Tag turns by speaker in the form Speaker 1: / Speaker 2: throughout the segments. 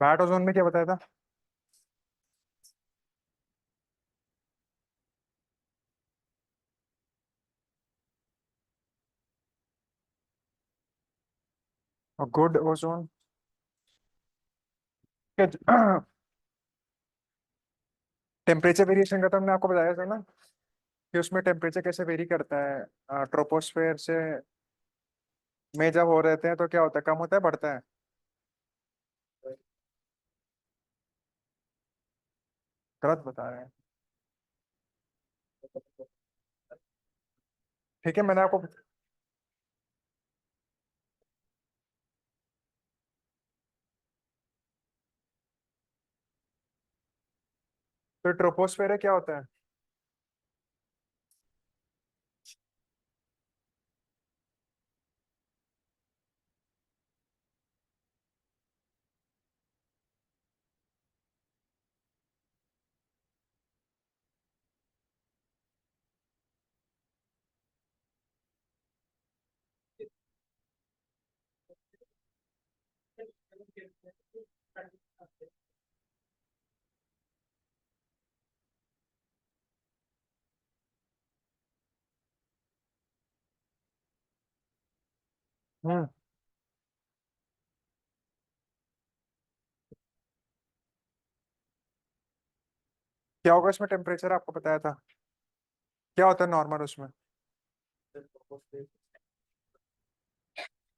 Speaker 1: Flat ozone में क्या बताया था? और गुड ओजोन टेम्परेचर वेरिएशन का तो हमने आपको बताया था ना, कि उसमें टेम्परेचर कैसे वेरी करता है ट्रोपोस्फेयर से में जब हो रहते हैं तो क्या होता है, कम होता है बढ़ता है? गलत बता रहे हैं। ठीक है, मैंने आपको तो ट्रोपोस्फेयर क्या होता है? हम्म। क्या होगा इसमें, टेम्परेचर आपको बताया था? क्या होता है नॉर्मल उसमें?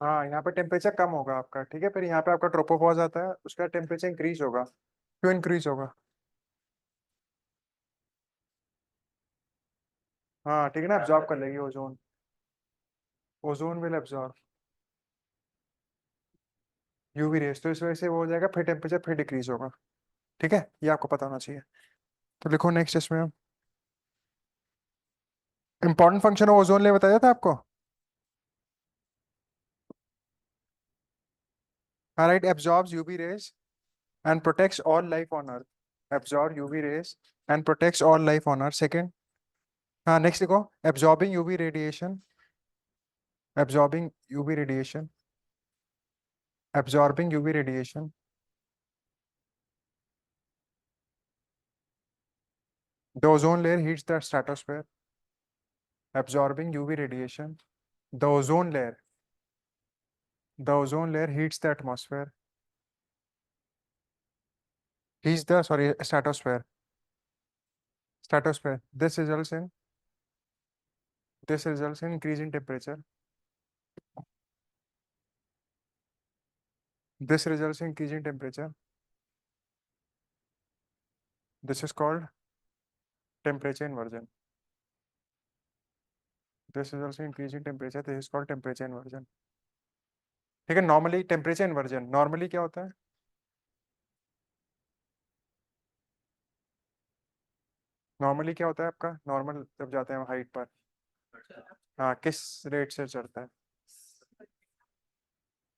Speaker 1: हाँ, यहाँ पे टेम्परेचर कम होगा आपका, ठीक है, फिर यहाँ पे आपका ट्रोपोपॉज आता है, उसका टेम्परेचर इंक्रीज होगा। क्यों इंक्रीज होगा? हाँ ठीक है ना, एब्जॉर्ब कर लेगी ozone. Ozone will absorb UV rays, तो इस वजह से वो हो जाएगा, फिर टेम्परेचर फिर डिक्रीज होगा। ठीक है, ये आपको पता होना चाहिए। तो लिखो नेक्स्ट इसमें हम इंपॉर्टेंट फंक्शन ऑफ ओजोन ले बताया था आपको। हाँ right, absorbs UV rays and protects all life on earth. Absorb UV rays and protects all life on earth. Second, हाँ नेक्स्ट लिखो, absorbing UV radiation. Absorbing UV radiation. Absorbing UV radiation. The ozone layer heats the stratosphere. Absorbing UV radiation. The ozone layer. The ozone layer heats the atmosphere. Heats the, sorry, stratosphere. Stratosphere. This results in increase in temperature. This results in increase in temperature. This is called temperature inversion. This results in increase in temperature. This is called temperature inversion. ठीक है, normally temperature inversion normally क्या होता है? Normally क्या होता है आपका, normal जब जाते हैं हाइट पर, हाँ किस रेट से चढ़ता है?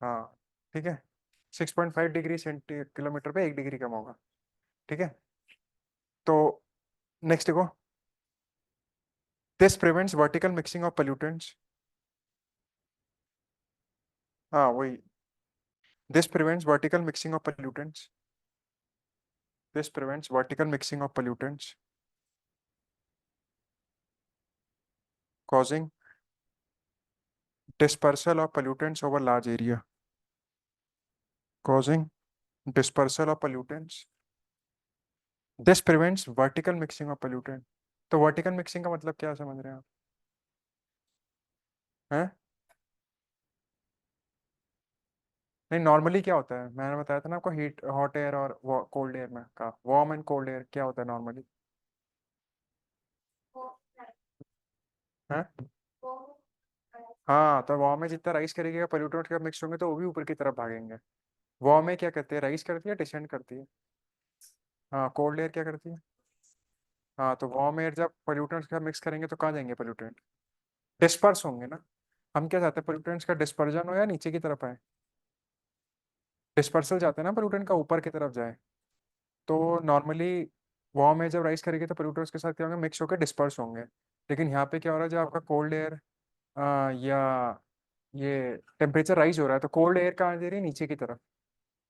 Speaker 1: हाँ ठीक है, 6.5 डिग्री सेंटी किलोमीटर पे 1 डिग्री कम होगा। ठीक है, तो नेक्स्ट देखो, this prevents vertical mixing of pollutants. हाँ वही, this prevents vertical mixing of pollutants. This prevents vertical mixing of pollutants causing dispersal of pollutants over large area, causing dispersal of pollutants. This prevents vertical mixing of pollutant। तो vertical mixing का मतलब क्या समझ रहे हैं आप? हैं? नहीं, नॉर्मली क्या होता है, मैंने बताया था ना आपको, हीट हॉट एयर और कोल्ड एयर में का वार्म एंड कोल्ड एयर क्या होता है नॉर्मली? हैं? हाँ, तो वार्म में जितना राइस करेगा पोल्यूटेंट का मिक्स होंगे तो वो भी ऊपर की तरफ भागेंगे। वार्म में क्या करते हैं, राइस करती है, डिसेंड करती है। हाँ, कोल्ड एयर क्या करती है? हाँ, तो वार्म एयर जब पोल्यूटेंट्स का मिक्स करेंगे तो कहाँ जाएंगे पोल्यूटेंट? डिस्पर्स होंगे ना। हम क्या चाहते हैं, पोल्यूटेंट्स का डिस्पर्जन हो या नीचे की तरफ आए? डिस्पर्सल चाहते हैं ना, पोल्यूटेंट का ऊपर की तरफ जाए। तो नॉर्मली वार्म एयर जब राइस करेगी तो पोल्यूटेंट्स के साथ क्या होंगे, मिक्स होकर डिस्पर्स होंगे। लेकिन यहाँ पे क्या हो रहा है, जब आपका कोल्ड एयर या ये टेम्परेचर राइज हो रहा है तो कोल्ड एयर कहाँ जा रही है, नीचे की तरफ।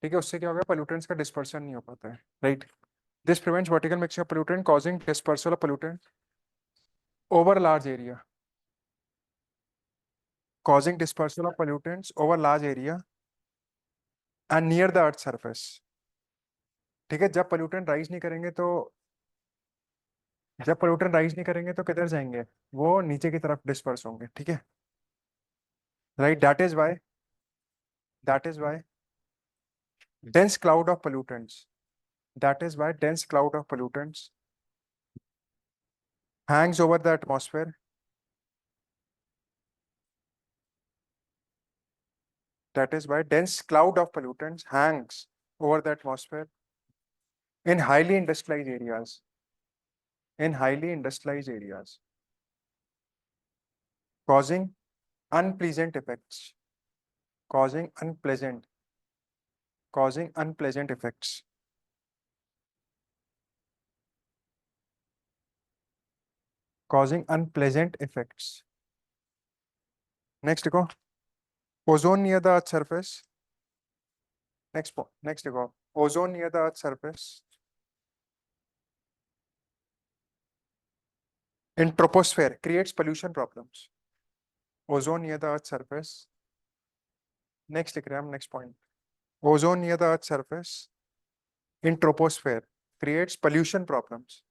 Speaker 1: ठीक है, उससे क्या होगा, पोल्यूटेंट्स का डिस्पर्सन नहीं हो पाता है, right. This prevents vertical mixing of pollutant causing dispersal of pollutant over large area, causing dispersal of pollutants over large area and near the earth surface। ठीक है, जब पोल्यूटेंट राइज नहीं करेंगे तो किधर जाएंगे, वो नीचे की तरफ डिस्पर्स होंगे, ठीक है, right. That is why dense cloud of pollutants that is why dense cloud of pollutants hangs over the atmosphere, that is why dense cloud of pollutants hangs over the atmosphere in highly industrialized areas, in highly industrialized areas causing unpleasant effects, causing unpleasant causing unpleasant effects, causing unpleasant effects। Next देखो, ozone near the earth surface, next देखो, ozone near the earth surface in troposphere creates pollution problems। ozone near the earth surface, next लिख रहे हैं हम, next point, ozone near the earth surface in troposphere creates pollution problems।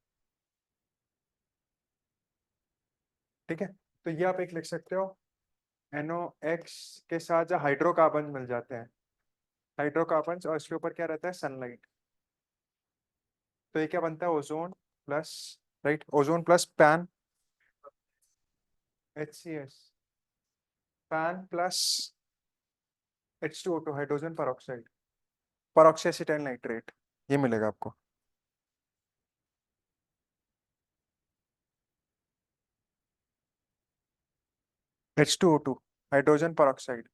Speaker 1: ठीक है, तो ये आप एक लिख सकते हो, NOx के साथ जो हाइड्रोकार्बन मिल जाते हैं, हाइड्रोकार्बन, और इसके ऊपर क्या रहता है, सनलाइट, तो ये क्या बनता है, ozone plus, right, ozone plus PAN, HCS, PAN plus H2O2 hydrogen peroxide, peroxyacetyl nitrate, ये मिलेगा आपको। H2O2 hydrogen peroxide,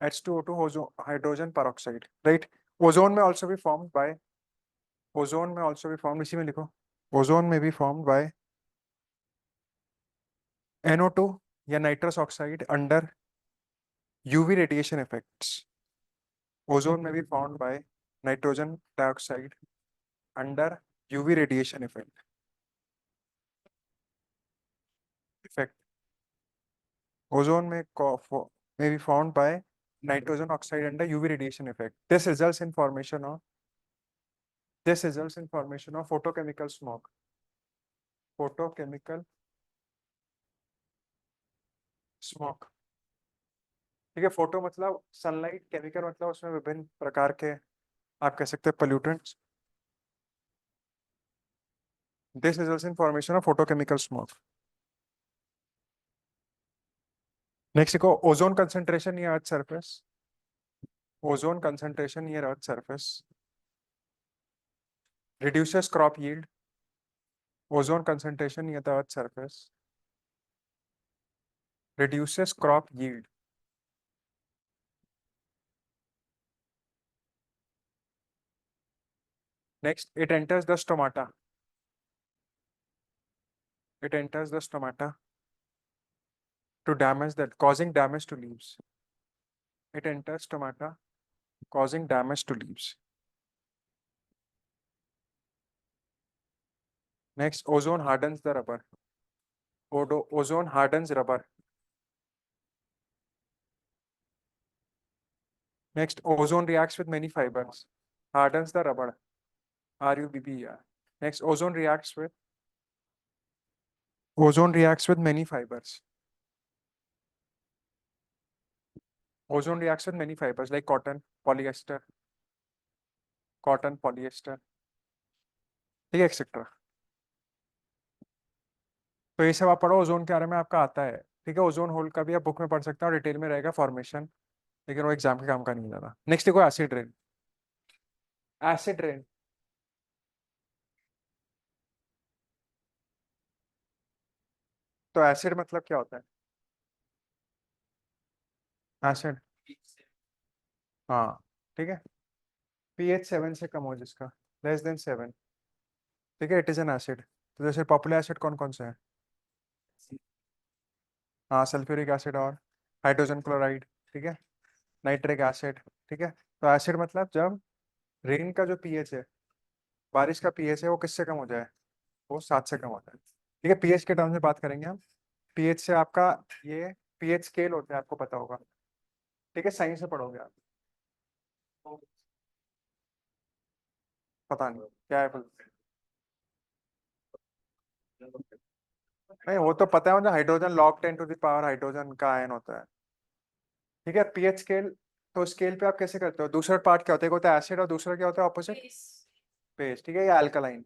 Speaker 1: H2O2 hydrogen peroxide, right. Ozone में ऑल्सो भी फॉर्म्ड बाय, ओजोन में ऑल्सो भी फॉर्म्ड, इसी में लिखो, ओजोन में भी फॉर्म्ड बाय NO2 या nitrous oxide under UV radiation effects. Ozone में भी formed by nitrogen dioxide under UV radiation effect. Ozone में भी formed by nitrogen oxide under UV radiation effect. This results in formation of photochemical smoke, photochemical smoke. ठीक है, photo मतलब sunlight, chemical मतलब उसमें विभिन्न प्रकार के, आप कह सकते हैं, pollutants. This results in formation of photochemical smoke. Next को, ozone concentration near earth surface, ozone concentration near earth surface reduces crop yield, ozone concentration near the earth surface reduces crop yield। Next, it enters the stomata, it enters the stomata to damage that, causing damage to leaves, it enters stomata causing damage to leaves। Next, ozone hardens the rubber, ozone hardens rubber। Next, ozone reacts with many fibers, hardens the rubber, RUBBER। Next, ozone reacts with many fibers, ozone reacts with many fibers like cotton, polyester, ठीक है, etcetera. तो ये सब आप पढ़ो, ozone के बारे में आपका आता है, ठीक है। ओजोन होल का भी आप बुक में पढ़ सकते हो, डिटेल में रहेगा फॉर्मेशन, लेकिन वो एग्जाम के काम का नहीं ज़्यादा। नेक्स्ट देखो, एसिड रेन, एसिड रेन, तो एसिड मतलब क्या होता है, एसिड, हाँ, ठीक है, pH 7 से कम हो जिसका, less than 7, ठीक है, इट इज एन एसिड। तो जैसे पॉपुलर एसिड कौन कौन से हैं, हाँ, सल्फ्यूरिक एसिड और हाइड्रोजन क्लोराइड, ठीक है, नाइट्रिक एसिड, ठीक है, तो एसिड मतलब जब रेन का जो पीएच है, बारिश का पीएच है, वो किससे कम हो जाए, वो 7 से कम हो जाए। ठीक है, पीएच के टर्म्स में बात करेंगे हम। पीएच से आपका ये पीएच स्केल होता है, आपको पता होगा। ठीक है, साइंस से पढ़ोगे आप। पता नहीं क्या है नहीं, वो तो पता है मुझे, hydrogen log 10 to the power hydrogen का आयन होता है। ठीक है, पीएच स्केल। तो स्केल पे आप कैसे करते हो, दूसरा पार्ट क्या होता है, एक होता है एसिड और दूसरा क्या होता है ऑपोजिट, बेस। ठीक है, ये अल्कलाइन।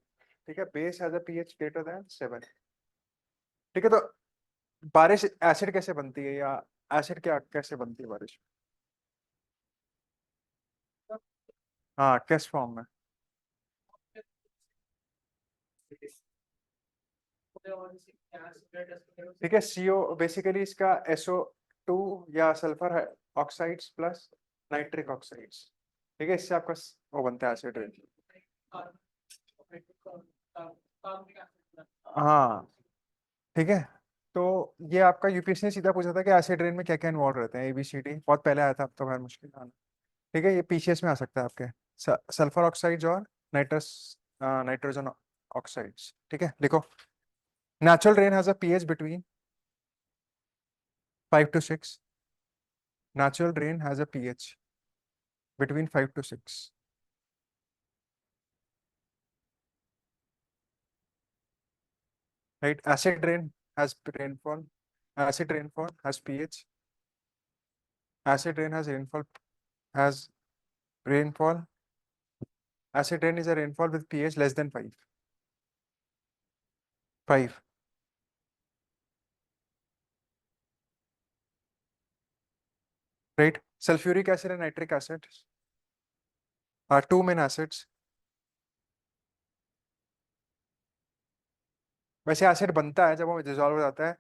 Speaker 1: ठीक है, base has a pH greater than 7। ठीक है, तो बारिश एसिड कैसे बनती है, या एसिड क्या कैसे बनती है बारिश। हाँ, किस फॉर्म में। ठीक है, सीओ बेसिकली इसका SO2 या sulphur oxides plus nitric oxides. ठीक है, इससे आपका वो बनता है एसिड रेन। हाँ। ठीक है, तो ये आपका यूपीएससी ने सीधा पूछा था कि एसिड रेन में क्या क्या इन्वॉल्व रहते हैं, ABCD बहुत पहले आया था, अब तो खैर मुश्किल था। ठीक है, ये पीसीएस में आ सकता है आपके। सल्फर ऑक्साइड्स और नाइट्रस नाइट्रोजन ऑक्साइड्स। ठीक है, लिखो। Natural rain has a pH between 5 to 6। Natural rain has a pH between 5 to 6. Right? Acid rain has rainfall. Acid rainfall has pH. Acid rain has rainfall. Acid rain is a rainfall with pH less than 5. 5. Right? Sulfuric acid and nitric acid are two main acids. वैसे acid बनता है जब वो dissolve हो जाता है।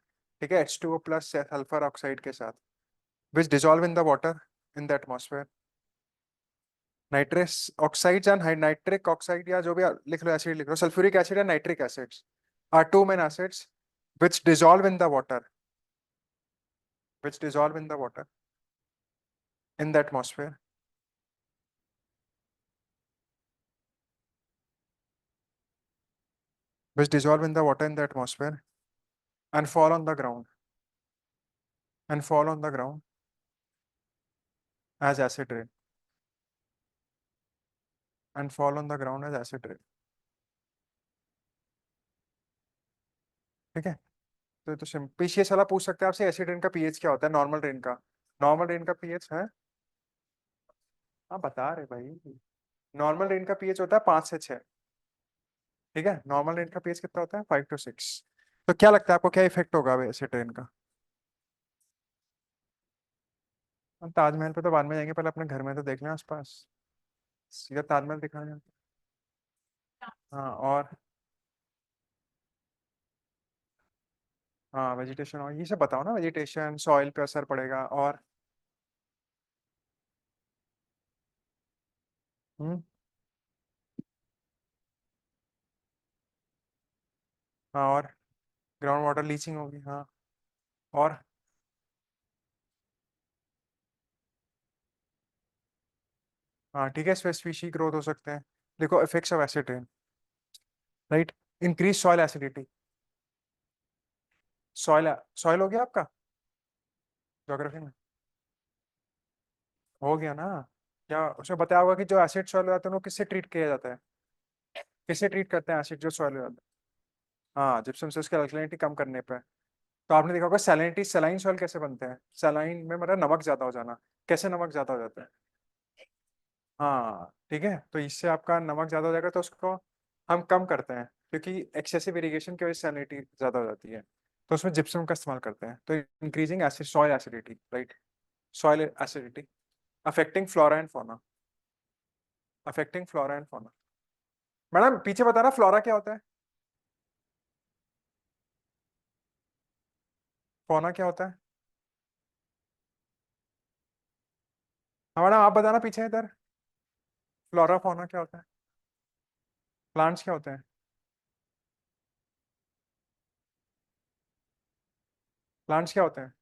Speaker 1: ठीक है, H2O प्लस सल्फर ऑक्साइड के साथ, which dissolve in the water in the atmosphere. Nitrous oxides and nitric oxide, या जो भी लिख लो, एसिड लिख लो, sulphuric acid and nitric acids are two main acids which dissolve in the water, which dissolve in the water in the atmosphere, which dissolve in the water in the atmosphere and fall on the ground, and fall on the ground as acid rain, and fall on the ground as acid rain। ठीक है, तो PCS वाला पूछ सकते हैं आपसे, acid rain का pH क्या होता है, नॉर्मल रेन का। नॉर्मल रेन का पीएच है, हाँ बता रहे भाई, नॉर्मल रेन का पीएच होता है 5 से 6। ठीक है, नॉर्मल रेन का पीएच कितना होता है, 5 to 6। तो क्या लगता है आपको, क्या इफेक्ट होगा एसिड रेन का। हम ताजमहल पे तो बाद में जाएंगे, पहले अपने घर में तो देख लें आसपास। सीधा ताजमहल दिखाने। हाँ, और हाँ वेजिटेशन, और ये सब बताओ ना, वेजिटेशन सॉइल पे असर पड़ेगा, और हम्म। हाँ, और ग्राउंड वाटर लीचिंग होगी, हाँ। और हाँ ठीक है, स्पेसिफिक ग्रोथ हो सकते हैं। देखो, effects of acid rain. Right, increase soil acidity. Soil soil हो गया आपका ज्योग्राफी में, हो गया ना। क्या उसमें बताया होगा कि जो एसिड सॉइल हो जाते हैं उनको किससे ट्रीट किया जाता है, किससे ट्रीट करते हैं एसिड जो सॉइल हो जाता है, हाँ जिप्सम से उसकी अल्कलिनिटी कम करने पे। तो आपने देखा होगा सैलिनिटी, सलाइन सॉइल कैसे बनते हैं, सलाइन में मतलब नमक ज्यादा हो जाना। कैसे नमक ज्यादा हो जाता है। हाँ ठीक है, तो इससे आपका नमक ज्यादा हो जाएगा, तो उसको हम कम करते हैं, क्योंकि एक्सेसिव इरिगेशन की वजह से सैलिनिटी ज्यादा हो जाती है, तो उसमें जिप्सम का इस्तेमाल करते हैं, तो increasing acid soil acidity. Right, soil acidity affecting flora and fauna, affecting flora and fauna. Madam पीछे बता रहा, फ्लोरा क्या होता है, फौना क्या होता है। हाँ मैडम, आप बताना पीछे इधर, फ्लोरा फौना क्या होता है, प्लांट्स क्या होते हैं। प्लांट्स क्या होते हैं।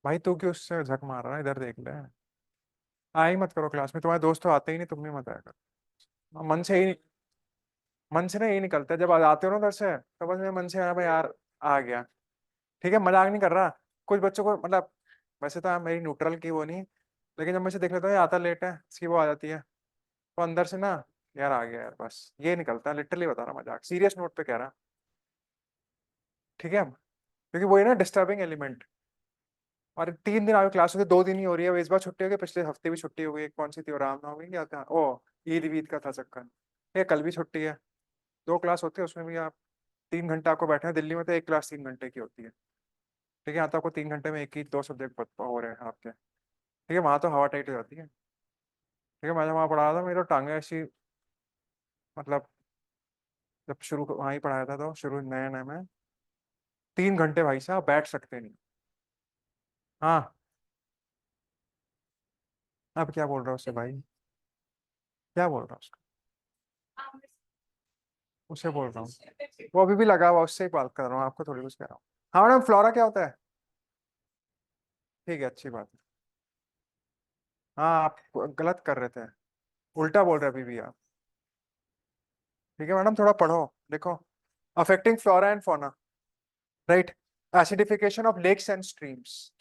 Speaker 1: भाई तू क्यों उससे झक मार रहा है, इधर देख ले। आ ही मत करो क्लास में, तुम्हारे दोस्त तो आते ही नहीं, तुम भी मत आया करो। मन से ही, मन से ना यही निकलता है जब आते हो ना उधर से, तो बस मेरे मन से हाँ भाई यार आ गया। ठीक है, मजाक नहीं कर रहा। कुछ बच्चों को मतलब, वैसे तो मेरी न्यूट्रल की वो नहीं, लेकिन जब मैं से देख लेता हूँ ये आता लेट है, इसकी वो आ जाती है, तो अंदर से ना यार आ गया यार, बस ये निकलता है। लिटरली बता रहा हूँ, मजाक सीरियस नोट पे कह रहा। ठीक है, क्योंकि वो है ना डिस्टर्बिंग एलिमेंट। और 3 दिन आगे क्लास होती, 2 दिन ही हो रही है, इस बार छुट्टी हो गई, पिछले हफ्ते भी छुट्टी हो गई, कौन सी थी वो, रामनवमी क्या था, ओ ईद वीद का था चक्कर। ये कल भी छुट्टी है। 2 क्लास होती है उसमें भी आप 3 घंटे आपको बैठे हैं, दिल्ली में तो एक क्लास 3 घंटे की होती है। ठीक है, यहाँ तो आपको 3 घंटे में एक ही 2 सब्जेक्ट हो रहे हैं आपके। ठीक है, वहाँ तो हवा टाइट हो जाती है। ठीक है, मैं जब वहाँ पढ़ा रहा था मेरी तो टांगे ऐसी, मतलब जब शुरू वहाँ ही पढ़ाया था तो शुरू नए नए में 3 घंटे भाई साहब बैठ सकते नहीं। हाँ, अब क्या बोल रहा हूँ उससे भाई, क्या बोल रहा हूँ उसको, उसे बोल रहा हूँ, वो अभी भी लगा हुआ, उससे ही बात कर रहा हूँ, आपको थोड़ी कुछ कह रहा हूँ। हाँ मैडम, फ्लोरा क्या होता है? ठीक है, अच्छी बात है। हाँ आप गलत कर रहे थे, उल्टा बोल रहे अभी भी आप। ठीक है मैडम, थोड़ा पढ़ो। देखो, affecting flora and fauna, right. Acidification of lakes and streams,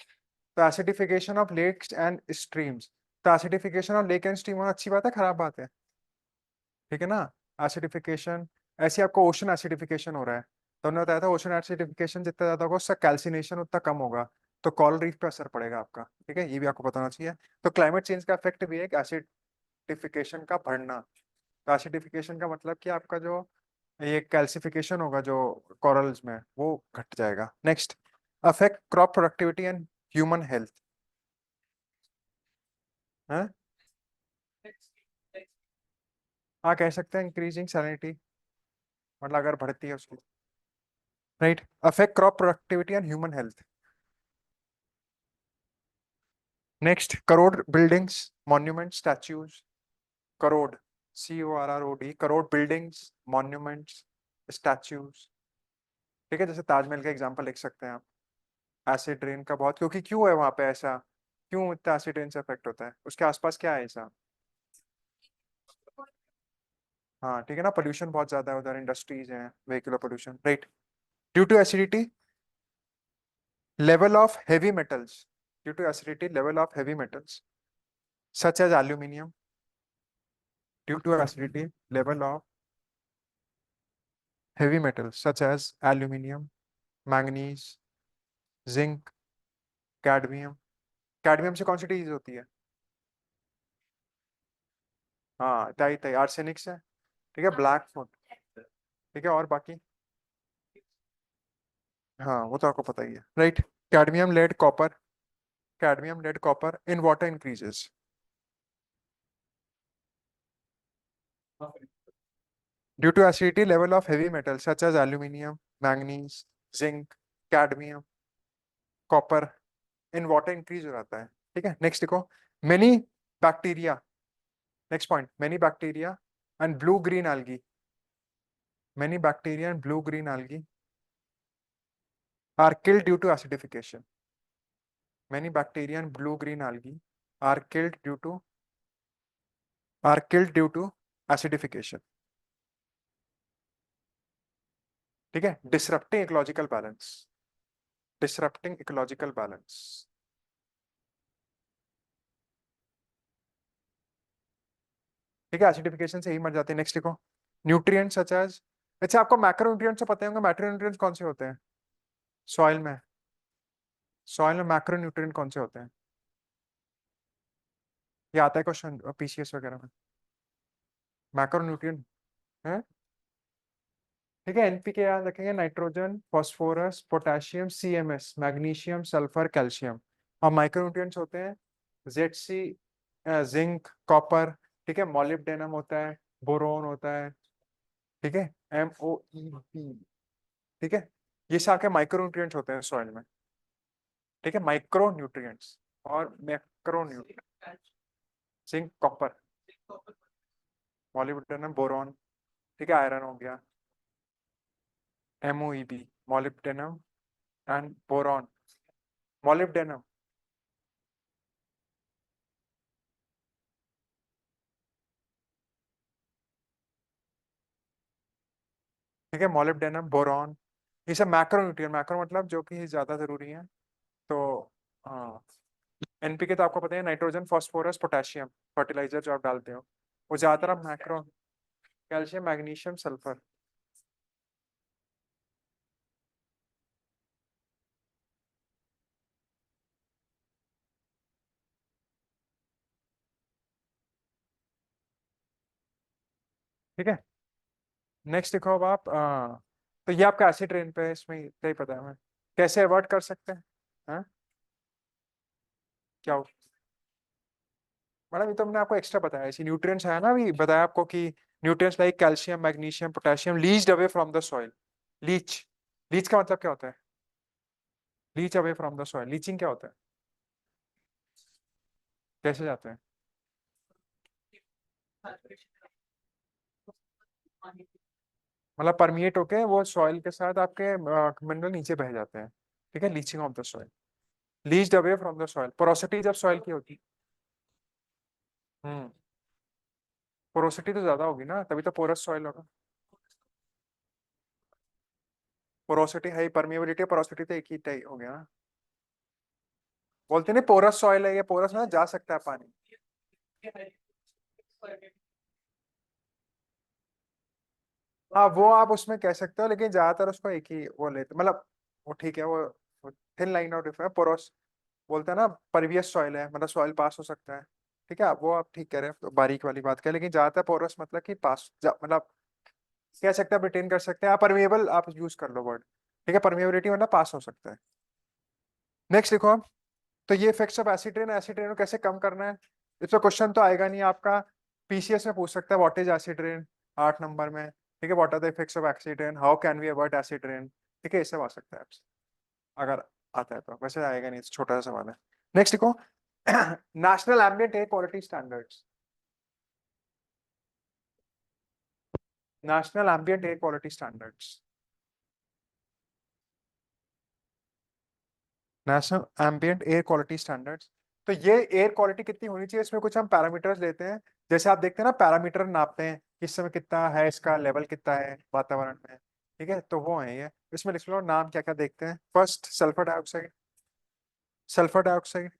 Speaker 1: तो acidification of lakes and streams, तो acidification of lake and stream होना अच्छी बात है खराब बात है? ठीक है ना। एसिडिफिकेशन, ऐसे आपको ओशन एसिडिफिकेशन हो रहा है, तो हमने बताया था ओशन एसिडिफिकेशन जितना ज्यादा होगा उसका कैल्सिनेशन उतना कम होगा, तो कॉरल रीफ पे असर पड़ेगा आपका। ठीक है, ये भी आपको बताना चाहिए। तो क्लाइमेट चेंज का इफेक्ट भी है एसिडिफिकेशन का बढ़ना। तो एसिडिफिकेशन का मतलब कि आपका जो ये कैल्सिफिकेशन होगा जो कॉरल्स में, वो घट जाएगा। Next, affect crop productivity and human health है। हाँ कह सकते हैं, इंक्रीजिंग सैलिनिटी, मतलब अगर बढ़ती है उसकी, right. Affect crop productivity and human health. Next, crore buildings, monument, statues, crore, CORROD, crore buildings, monuments, statues. ठीक है, जैसे ताजमहल का एग्जांपल लिख सकते हैं आप। एसिड रेन का बहुत, क्योंकि क्यों है वहां पे ऐसा, क्यों इतना एसिड रेन से इफेक्ट होता है, उसके आसपास क्या है ऐसा? हाँ ठीक है ना, पोल्यूशन बहुत ज्यादा है उधर, इंडस्ट्रीज हैं, vehicular pollution, right. Due to acidity, level of heavy metals, due to acidity level of heavy metals such as aluminium, due to acidity level of heavy metals such as aluminium, manganese, zinc, cadmium. Cadmium से कौन सी चीज होती है? हाँ ताई ताई, arsenic से। ठीक है, ब्लैक फुट। ठीक है, और बाकी, हाँ वो तो आपको पता ही है, right. Cadmium lead copper, cadmium lead copper in water increases due to acidity level of heavy metal such as aluminium, manganese, zinc, cadmium, copper in water increase हो जाता है। ठीक है, नेक्स्ट देखो, many bacteria, next point, many bacteria and blue green algae, many bacteria and blue green algae are killed due to acidification. Many bacteria and blue green algae are killed due to acidification. ठीक है, disrupting ecological balance, disrupting ecological balance. ठीक है, acidification से ही मर जाते हैं। Next देखो, nutrients such as, अच्छा आपको मैक्रोन्यूट्रिएंट्स तो पता होंगे, मैक्रोन्यूट्रिएंट्स कौन से होते हैं सॉइल में? सॉइल में मैक्रोन्यूट्रिएंट कौन से होते हैं? ये आता है क्वेश्चन PCS वगैरह में, मैक्रोन्यूट्रिएंट है। ठीक है, NPK याद रखेंगे, nitrogen, phosphorus, potassium, CMS, magnesium, sulphur, calcium. और माइक्रोन्यूट्रिएंट्स होते हैं ZC, जिंक, कॉपर। ठीक है, मॉलिब्डेनम होता है, बोरोन होता है। ठीक है, MOEP। ठीक है, ये सारे माइक्रोन्यूट्रिएंट्स होते हैं सॉइल में। ठीक है, माइक्रोन्यूट्रिएंट्स और macronutrient, zinc, copper, molybdenum, boron. ठीक है, आयरन हो गया, MOEB, molybdenum and boron. Molybdenum, ठीक है, मोलिब्डेनम, बोरॉन, ये सब मैक्रो न्यूट्रिएंट, मैक्रो मतलब जो कि ज्यादा जरूरी है। तो हाँ, एनपीके तो आपको पता है, नाइट्रोजन, फास्फोरस, पोटेशियम, फर्टिलाइजर जो आप डालते हो, वो ज्यादातर आप मैक्रो। Calcium, magnesium, sulphur. ठीक है, नेक्स्ट देखो अब आप तो ये आपका एसिड रेन पे है, इसमें इतना ही पता है हमें। कैसे अवॉइड कर सकते हैं? हाँ, क्या हो? मैडम ये तो हमने आपको एक्स्ट्रा बताया, इसी न्यूट्रिएंट्स है ना, अभी बताया आपको कि nutrients like calcium, magnesium, potassium leached away from the soil. Leach, leach का मतलब क्या होता है? Leach away from the soil, leaching क्या होता है? कैसे जाते हैं? मतलब परमिएट होके वो सॉइल के साथ आपके मिनरल नीचे बह जाते हैं। ठीक है, leaching of the soil, leached away from the soil. Porosity जब सॉइल की होती है, पोरोसिटी तो ज्यादा होगी ना, तभी तो पोरस सॉइल होगा। पोरोसिटी है, परमिएबिलिटी, पोरोसिटी तो एक ही तय हो गया ना। बोलते नहीं पोरस सॉइल है, ये पोरस ना जा सकता है पानी। हाँ वो आप उसमें कह सकते हो, लेकिन ज्यादातर उसको एक ही वो लेते मतलब, वो ठीक है, वो thin line of difference Porus बोलते हैं ना, परवियस सॉइल है मतलब सॉइल पास हो सकता है। ठीक है, वो आप ठीक कह रहे हैं, तो बारीक वाली बात करें, लेकिन ज्यादातर पोरस मतलब कि पास मतलब कह सकते हैं, रिटेन कर सकते हैं आप, परमिएबल आप यूज कर लो वर्ड। ठीक है, परमिएबिलिटी मतलब पास हो सकता है। नेक्स्ट देखो आप, तो ये effects of acid rain, acid rain को कैसे कम करना है? इसमें क्वेश्चन तो आएगा नहीं आपका, पीसीएस में पूछ सकता है what is acid rain, 8 number में। ठीक है, what are the effects of acid rain, how can we avoid acid rain. ठीक है, ये सब आ सकता है आपसे, अगर आता है तो, वैसे आएगा नहीं, छोटा सा सवाल है। नेक्स्ट देखो, national ambient air quality standards, national ambient air quality standards, national ambient air quality standards. तो ये एयर क्वालिटी कितनी होनी चाहिए, इसमें कुछ हम पैरामीटर्स लेते हैं। जैसे आप देखते हैं ना, पैरामीटर नापते हैं किस समय कितना है, इसका लेवल कितना है वातावरण में। ठीक है, तो वो है ये, इसमें लिख लो नाम क्या क्या देखते हैं। First sulphur dioxide, sulphur dioxide.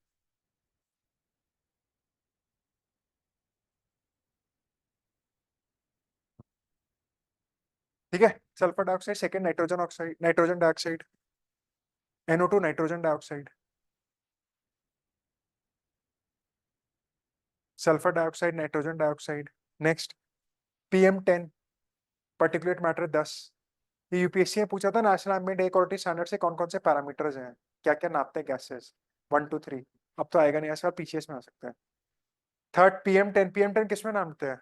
Speaker 1: ठीक है, sulphur dioxide. Second nitrogen oxide, nitrogen dioxide, NO2 nitrogen dioxide, sulphur dioxide, nitrogen dioxide. Next PM10, particulate matter 10। ये यूपीएससी में पूछा था, national ambient air quality standard से कौन कौन से पैरामीटर्स हैं, क्या क्या नापते हैं गैसेस, 1 2 3। अब तो आएगा नहीं ऐसा, पीसीएस में आ सकता है। थर्ड PM10, PM10 किसमें नापते हैं?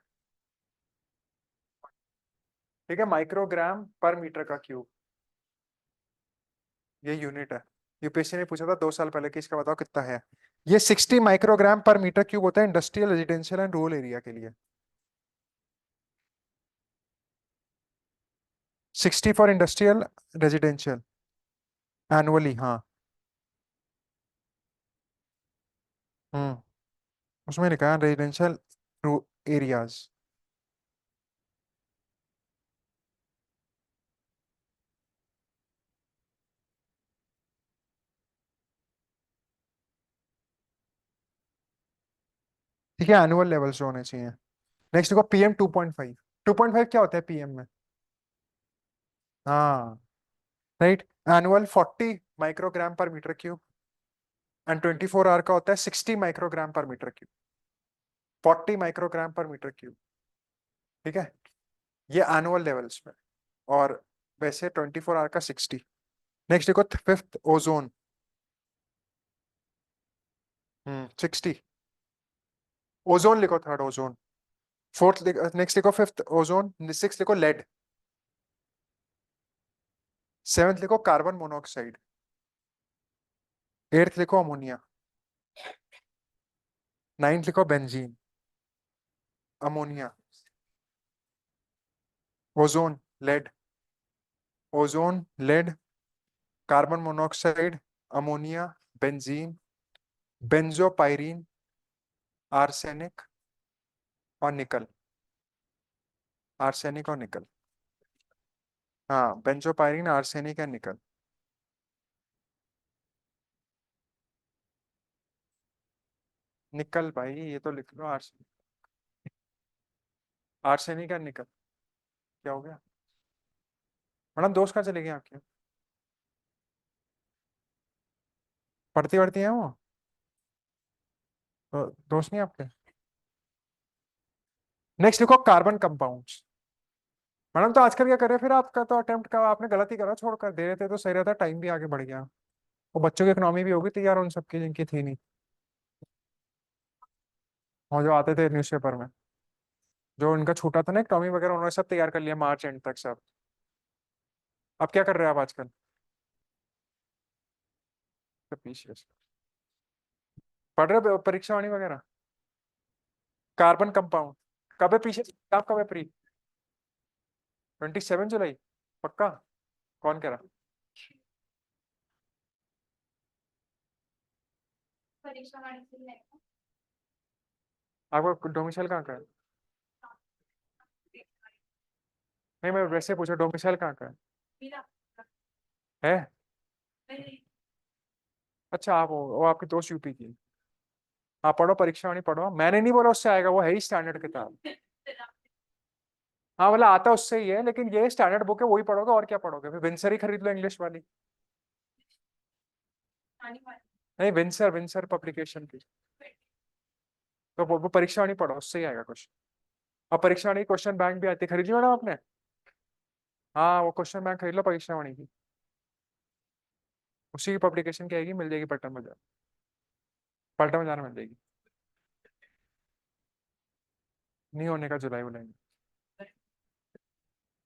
Speaker 1: ठीक है, माइक्रोग्राम पर मीटर का क्यूब, ये यूनिट है। यूपीएससी ने पूछा था 2 साल पहले कि इसका बताओ कितना है। ये 60 माइक्रोग्राम पर मीटर क्यूब होता है industrial, residential and rural area के लिए। 60 फॉर इंडस्ट्रियल, रेजिडेंशियल, एनुअली, हाँ। हम्म, उसमें लिखा है रेजिडेंशियल एरियाज। ठीक है, एनुअल लेवल्स जो होने चाहिए। नेक्स्ट देखो, PM 2.5, 2.5 क्या होता है पीएम में? हाँ, राइट। एनुअल 40 माइक्रोग्राम पर मीटर क्यूब, एंड 24 आवर का होता है 60 माइक्रोग्राम पर मीटर क्यूब, 40 माइक्रोग्राम पर मीटर क्यूब। ठीक है, ये एनुअल लेवल्स में, और वैसे 24 आवर का 60। नेक्स्ट देखो, फिफ्थ ओजोन, 60। ओजोन लिखो, थर्ड ओजोन। फोर्थ, नेक्स्ट लिखो फिफ्थ ओजोन। सिक्स लिखो लेड। सेवेंथ लिखो कार्बन मोनोऑक्साइड। एट्थ लिखो अमोनिया। नाइन्थ लिखो benzene, ammonia, ozone, lead, ozone, lead, carbon monoxide, ammonia, benzene, benzopyrene, arsenic और nickel, arsenic और निकल। हाँ, बेंजोपायरीन, आर्सेनिक एंड निकल। निकल भाई, ये तो लिख लो, आर्सेनिक। आर्सेनिक एंड निकल। क्या हो गया मैडम? दोस्त कहाँ चले गए आपके? पढ़ती पढ़ती हैं वो? तो दोस्त नहीं आपके? नेक्स्ट लिखो कार्बन कंपाउंड्स। मैडम तो आजकल क्या कर रहे हैं फिर? आपका तो अटेम्प्ट का आपने गलत ही करा, छोड़कर दे रहे थे तो सही रहता, टाइम भी आगे बढ़ गया। वो बच्चों की इकोनॉमी भी होगी तैयार उन सबकी जिनकी थी नहीं, और जो आते थे न्यूज़पेपर में, जो उनका छूटा था ना इकोनॉमी वगैरह, उन्होंने सब तैयार कर लिया मार्च एंड तक सब। अब क्या कर रहे हैं आप आजकल? तो पीछे पढ़ रहे हो परीक्षा वाणी वगैरह? कार्बन कंपाउंड कब है पीछे? आप कब है प्री? 27 जुलाई? पक्का? कौन कह रहा? आपका डोमिसाइल कहाँ का है? नहीं, मैं वैसे पूछा डोमिसाइल कहाँ का है? अच्छा, आप वो आपकी दोस्त यूपी की। हाँ, पढ़ो परीक्षा वाणी पढ़ो, मैंने नहीं बोला उससे आएगा, वो है ही स्टैंडर्ड किताब। हाँ मतलब आता उससे ही है, लेकिन ये स्टैंडर्ड बुक है, वही पढ़ोगे और क्या पढ़ोगे? फिर विंसर ही खरीद लो इंग्लिश वाली। नहीं, विंसर विंसर पब्लिकेशन की। तो वो परीक्षा वाणी पढ़ो, उससे ही आएगा कुछ। अब परीक्षा वाणी क्वेश्चन बैंक भी आती है, खरीद ली मैडम आपने? हाँ, वो क्वेश्चन बैंक खरीद लो परीक्षा वाणी की, उसी की पब्लिकेशन की आएगी, मिल जाएगी पटना बाजार। पलटा में जाना मिल जाएगी। नहीं होने का जुलाई बुलाएंगे।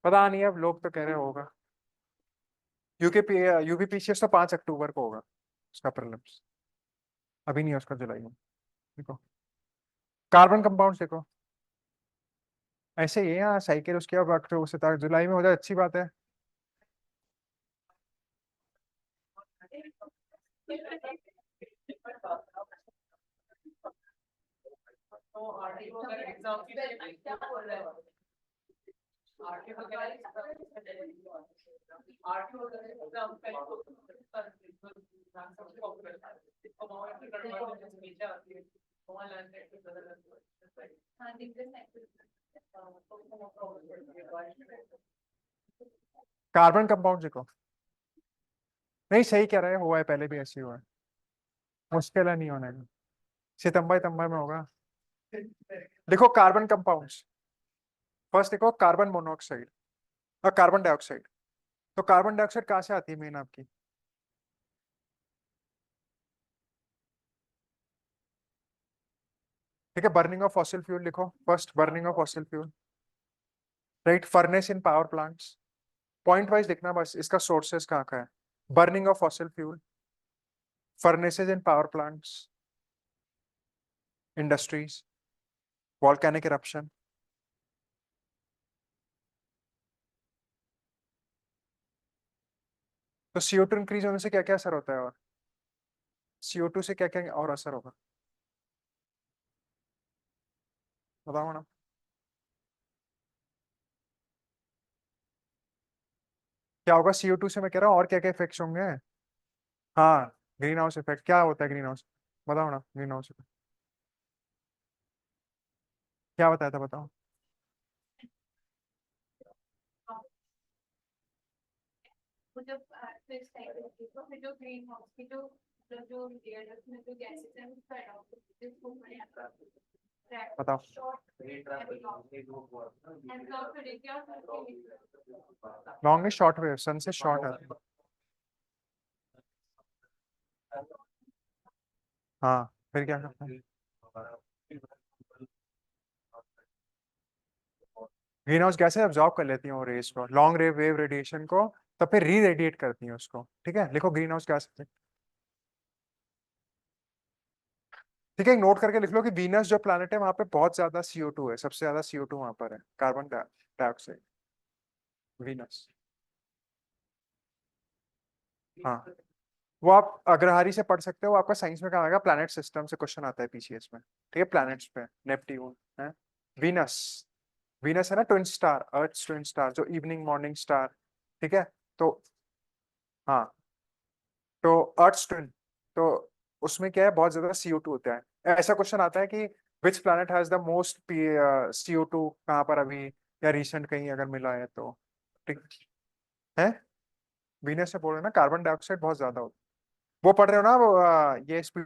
Speaker 1: पता नहीं, अब लोग तो कह रहे होगा। यूके यूपीपीसीएस तो 5 अक्टूबर को होगा उसका प्रीलिम्स। अभी नहीं है उसका जुलाई में। देखो कार्बन कंपाउंड देखो, ऐसे ही है यहाँ साइकिल उसकी, अब अक्टूबर से तक जुलाई में हो जाए अच्छी बात है। कार्बन कंपाउंड देखो। नहीं, सही कह रहे हैं, हुआ है पहले भी ऐसे ही हुआ है। मुश्किल है नहीं होने का, सितंबर सितंबर में होगा। देखो कार्बन कंपाउंड्स, फर्स्ट देखो कार्बन मोनोऑक्साइड और कार्बन डाइऑक्साइड। तो कार्बन डाइऑक्साइड कहाँ से आती है मेन आपकी? ठीक है, बर्निंग ऑफ फॉसिल फ्यूल लिखो first, burning of fossil fuel. Right, furnace in power plants. Point wise देखना बस, इसका सोर्सेस कहाँ का है। Burning of fossil fuel, furnaces in power plants, industries, volcanic eruption. तो CO2 इंक्रीज होने से क्या क्या असर होता है? और CO2 से क्या क्या और असर होगा? बताओ ना। क्या होगा CO2 से, मैं कह रहा हूँ और क्या क्या इफेक्ट्स होंगे। हाँ, ग्रीन हाउस इफेक्ट क्या होता है? ग्रीन हाउस बताओ ना, ग्रीन हाउस इफेक्ट क्या बताया था, बताओ। बताओ। लॉन्ग शॉर्ट वेव, सन से शॉर्ट आती है। हाँ, फिर क्या करते हैं? ग्रीन हाउस गैसें अब्जॉर्ब कर लेती हैं वो रेस को, लॉन्ग रेव वेव रेडिएशन को, तो फिर री रेडिएट करती हैं उसको। ठीक है, लिखो ग्रीन हाउस गैस। ठीक है, एक नोट करके लिख लो कि वीनस जो प्लैनेट है वहां पे बहुत ज्यादा CO2 है, सबसे ज्यादा CO2 वहां पर है, कार्बन डाइऑक्साइड। वीनस। हाँ, वो आप अग्रहारी से पढ़ सकते हो, आपका साइंस में कहा आएगा, प्लैनेट सिस्टम से क्वेश्चन आता है पीसीएस में। ठीक है, प्लैनेट्स पे नेपट्यून है, वीनस। वीनस है ना ट्विन स्टार, अर्थ ट्विन स्टार, जो इवनिंग मॉर्निंग स्टार। ठीक है। तो हाँ, तो अर्थ ट्विन, तो उसमें क्या है, बहुत ज्यादा CO2 होता है। ऐसा क्वेश्चन आता है कि which planet has the most CO2 कहाँ पर अभी, या रिसेंट कहीं अगर मिला है तो। ठीक है। वीनस से बोल रहे हैं ना, कार्बन डाइऑक्साइड बहुत ज्यादा होता है। वो पढ़ रहे हो ना, वो ये स्पीड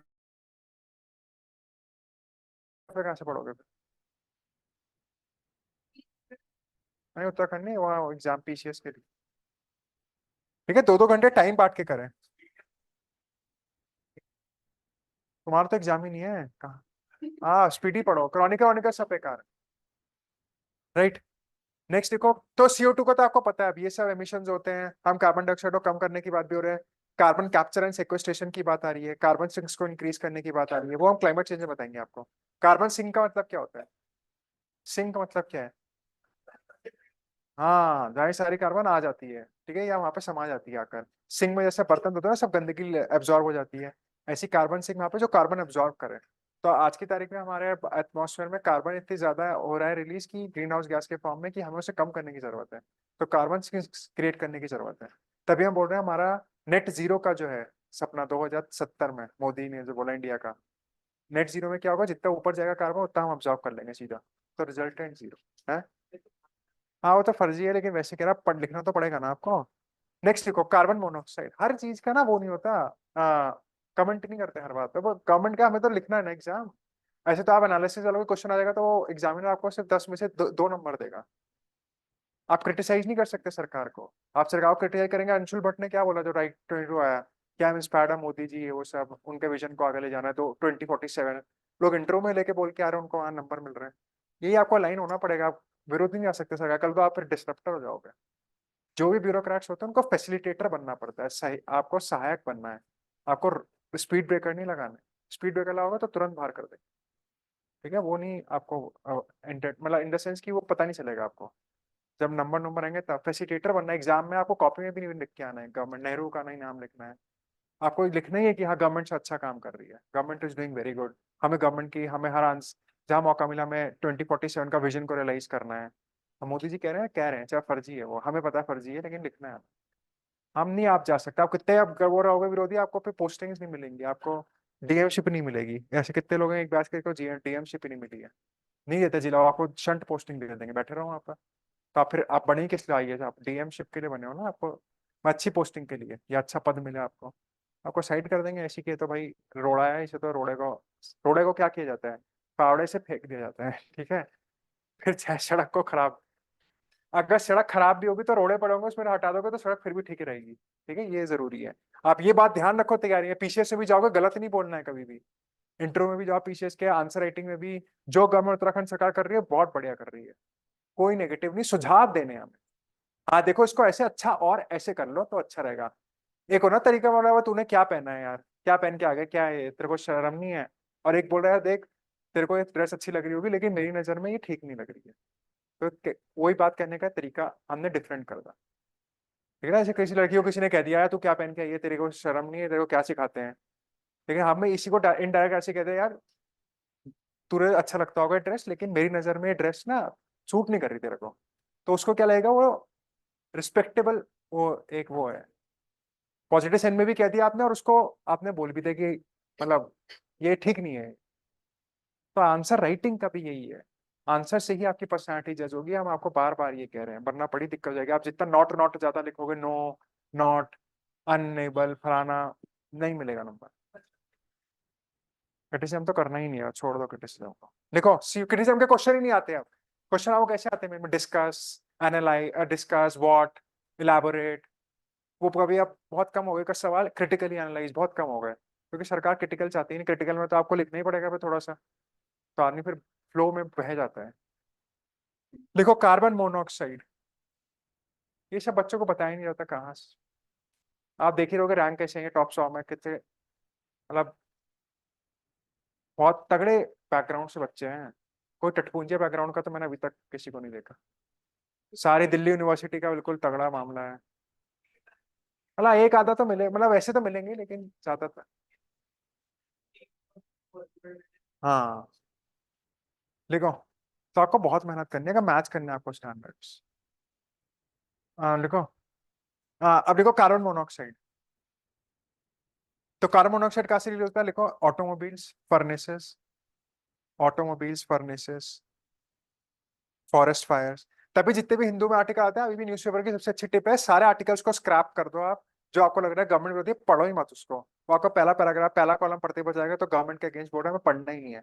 Speaker 1: पे कहाँ से पढ़ोगे? नहीं, उत्तराखंड नहीं, वहाँ एग्जाम PCS के लिए। ठीक है, 2-2 घंटे टाइम बांट के करें। तुम्हारा तो एग्जाम ही नहीं है कहाँ। हाँ, स्पीडी पढ़ो, क्रॉनिका वॉनिका सब बेकार है। राइट। नेक्स्ट देखो, तो CO2 का तो आपको पता है, अब ये सब एमिशंस होते हैं। हम कार्बन डाइऑक्साइड को कम करने की बात भी हो रहे हैं, कार्बन कैप्चर एंड सेक्वेस्ट्रेशन की बात आ रही है, कार्बन सिंक्स को इंक्रीज करने की बात आ रही है, वो हम क्लाइमेट चेंज में बताएंगे आपको। कार्बन सिंक का मतलब क्या होता है? सिंक का मतलब क्या है? हाँ, जहाँ सारी कार्बन आ जाती है, ठीक है, या वहाँ पे समा जाती है आकर। सिंक में जैसे बर्तन धोते हैं ना, सब गंदगी एब्जॉर्ब हो जाती है, ऐसी कार्बन सिंक वहाँ पे जो कार्बन एब्जॉर्ब करे। तो आज की तारीख में हमारे एटमॉस्फेयर में कार्बन इतनी ज्यादा हो रहा है रिलीज की ग्रीन हाउस गैस के फॉर्म में, कि हमें उसे कम करने की जरूरत है। तो कार्बन क्रिएट करने की जरूरत है। तभी हम बोल रहे हैं हमारा नेट जीरो का जो है सपना 2070 में, मोदी ने जो बोला इंडिया का, नेट जीरो में क्या होगा, जितना ऊपर जाएगा कार्बन उतना हम ऑब्जॉर्व कर लेंगे सीधा। तो रिजल्टेंट जीरो है। हाँ, वो तो फर्जी है, लेकिन वैसे कह रहा पढ़ लिखना तो पड़ेगा ना आपको। नेक्स्ट देखो, कार्बन मोनोऑक्साइड, हर चीज का ना वो नहीं होता, कमेंट नहीं करते हर बात पे, वो कमेंट का हमें तो लिखना है ना एग्जाम। ऐसे तो आप एनालिसिस वालों क्वेश्चन आ जाएगा तो वो एग्जामिनर आपको सिर्फ 10 में से 2 नंबर देगा। आप क्रिटिसाइज नहीं कर सकते सरकार को। आप सरकार को क्रिटिसाइज करेंगे, अंशुल भट्ट ने क्या बोला जो राइट 22 आया, क्या इंस्पायर्ड है मोदी जी, ये वो सब उनके विजन को आगे ले जाना है, तो 2047 लोग इंटरव्यू में लेके बोल के आ रहे हैं, उनको वहां नंबर मिल रहे हैं। यही आपको लाइन होना पड़ेगा, आप विरोध नहीं कर सकते सरकार, कल को आप फिर डिसरप्टर हो जाओगे। जो भी ब्यूरोक्रेट्स होते हैं उनको फैसिलिटेटर बनना पड़ता है, सही आपको सहायक बनना है। आपको स्पीड ब्रेकर नहीं लगाना है। स्पीड ब्रेकर लगाओगे तो तुरंत बाहर कर देंगे। ठीक है, वो नहीं आपको मतलब इन द सेंस कि वो पता नहीं चलेगा आपको। जब नंबर नंबर आएंगे तब फैसिलिटेटर बनना है। एग्जाम में आपको कॉपी में भी नहीं लिख के आना है गवर्नमेंट नेहरू का नहीं नाम लिखना है। आपको लिखना ही है कि हाँ गवर्नमेंट से अच्छा काम कर रही है, government is doing very good. हमें गवर्नमेंट की, हमें हर आंसर जहाँ मौका मिला, हमें 2047 का विजन को रियलाइज करना है। हम मोदी जी कह रहे हैं चाहे फर्जी है, वो हमें पता है फर्जी है, लेकिन लिखना है। हम नहीं, आप जा सकते, आप कितने आप वो रहोगे विरोधी, आपको फिर पोस्टिंग्स नहीं मिलेंगी, आपको DMशिप नहीं मिलेगी। ऐसे कितने लोग हैं एक बैच के DMशिप ही नहीं मिली है। नहीं देते जिला, आपको शंट पोस्टिंग दे देंगे, बैठे रहो वहाँ पर। तो आप फिर आप बने ही किस लिए, आइए आप DMशिप के लिए बने हो ना, आपको अच्छी पोस्टिंग के लिए या अच्छा पद मिले आपको। आपको साइड कर देंगे ऐसी के, तो भाई रोड़ा है इसे, तो रोड़े को क्या किया जाता है, फावड़े से फेंक दिया जाता है। ठीक है। फिर चाहे सड़क को खराब, अगर सड़क खराब भी होगी तो रोड़े पड़े होंगे, उसमें हटा दोगे तो सड़क फिर भी ठीक ही रहेगी। ठीक है, ये जरूरी है। आप ये बात ध्यान रखो तैयारी है, PCS से भी जाओगे गलत नहीं बोलना है कभी भी। इंटरव्यू में भी जाओ, PCS के आंसर राइटिंग में भी, जो गवर्नमेंट उत्तराखंड सरकार कर रही है बहुत बढ़िया कर रही है। कोई नेगेटिव नहीं, सुझाव देने हैं हमें। हाँ देखो, इसको ऐसे अच्छा और ऐसे कर लो तो अच्छा रहेगा। एक हो ना तरीका बोल रहा है, तूने क्या पहना है यार, क्या पहन के आ गया, क्या है ये? तेरे को शर्म नहीं है? और एक बोल रहा है, देख तेरे को ये ड्रेस अच्छी लग रही होगी लेकिन मेरी नजर में ये ठीक नहीं लग रही है। तो वही बात करने का तरीका हमने डिफरेंट कर दिया। ठीक है ना, ऐसे किसी लड़की को किसी ने कह दिया यार तू क्या पहन के आई है, तेरे को शर्म नहीं है, तेरे को क्या सिखाते हैं। लेकिन हमें इसी को इनडायरेक्ट ऐसे कहते हैं, यार तुझे अच्छा लगता होगा ड्रेस, लेकिन मेरी नजर में ये ड्रेस ना सूट नहीं कर रही तेरे को। तो उसको क्या लगेगा, वो रिस्पेक्टेबल, वो एक वो है, पॉजिटिव सेंस में भी कह दिया आपने, और उसको आपने बोल भी दिया कि मतलब ये ठीक नहीं है। तो आंसर राइटिंग का भी यही है, आंसर से ही आपकी पर्सनैलिटी जज होगी। हम आपको बार बार ये कह रहे हैं, वरना बड़ी दिक्कत हो जाएगी। आप जितना नॉट नॉट ज्यादा लिखोगे, नो, नॉट, अनएबल, फलाना, नहीं मिलेगा नंबर। क्रिटिसिज्म तो करना ही नहीं है, छोड़ दो क्रिटिसिज्म को। देखो क्रिटिसिज्म के क्वेश्चन ही नहीं आते अब। क्वेश्चन आपको कैसे आते हैं, discuss, analyse, discuss what, elaborate. वो कभी अब बहुत कम हो गए का सवाल, क्रिटिकली एनालाइज बहुत कम हो गए, क्योंकि सरकार क्रिटिकल चाहती है नहीं। क्रिटिकल में तो आपको लिखना ही पड़ेगा फिर थोड़ा सा, तो आदमी फिर फ्लो में बह जाता है। देखो कार्बन मोनोऑक्साइड, ये सब बच्चों को बताया नहीं जाता कहाँ से। आप देख ही रहोगे रैंक कैसे है टॉप 100 में, कितने मतलब बहुत तगड़े बैकग्राउंड से बच्चे हैं। कोई टटपूंजे बैकग्राउंड का तो मैंने अभी तक किसी को नहीं देखा। सारी दिल्ली यूनिवर्सिटी का बिल्कुल तगड़ा मामला है। मतलब एक आधा तो मिले, मतलब वैसे तो मिलेंगे लेकिन ज्यादातर। हाँ, लिखो। तो आपको बहुत मेहनत करनी है, अगर मैच करना है आपको स्टैंडर्ड्स। हाँ लिखो, हाँ, अब देखो कार्बन मोनोऑक्साइड। तो कार्बन मोनोऑक्साइड कहाँ से रिलीज होता है, लिखो automobiles furnaces, automobiles furnaces, forest fires. तभी जितने भी हिंदू में आर्टिकल आते हैं, अभी भी न्यूज़पेपर की सबसे अच्छी टिप है, सारे आर्टिकल्स को स्क्रैप कर दो आप। जो आपको लग रहा है गवर्नमेंट विरोधी, पढ़ो ही मत उसको। वो आपका पहला पैराग्राफ, पहला कॉलम पढ़ते बच जाएगा, तो गवर्नमेंट के अगेंस्ट बोल रहा है, हमें पढ़ना ही नहीं है।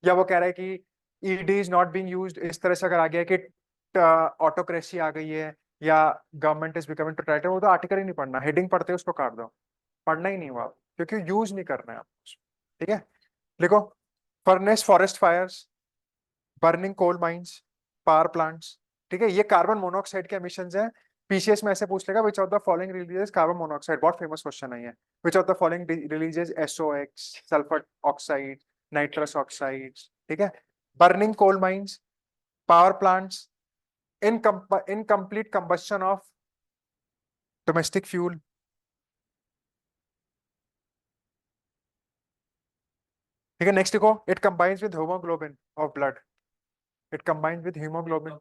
Speaker 1: या वो कह रहा है कि ED is not being used, इस तरह से अगर आ गया कि ऑटोक्रेसी आ गई है, या गवर्नमेंट इज बिकमिंग टोटलिटेरियन, वो तो आर्टिकल ही नहीं पढ़ना, हेडिंग पढ़ते हैं उसको काट दो। पढ़ना ही नहीं हुआ, क्योंकि यूज नहीं करना है आपको। ठीक है, लिखो furnace forest fires, burning coal mines, power plants. ठीक है, ये कार्बन मोनोऑक्साइड के एमिशंस हैं। पीसीएस में ऐसे पूछ लेगा, which of the following releases carbon monoxide, बहुत फेमस क्वेश्चन है ये। Which of the following releases SOx, sulphur oxide, nitrous oxide. ठीक है, burning coal mines, power plants, incomplete combustion of domestic fuel. ठीक है, नेक्स्ट देखो, it combines with haemoglobin of blood, it combines with haemoglobin,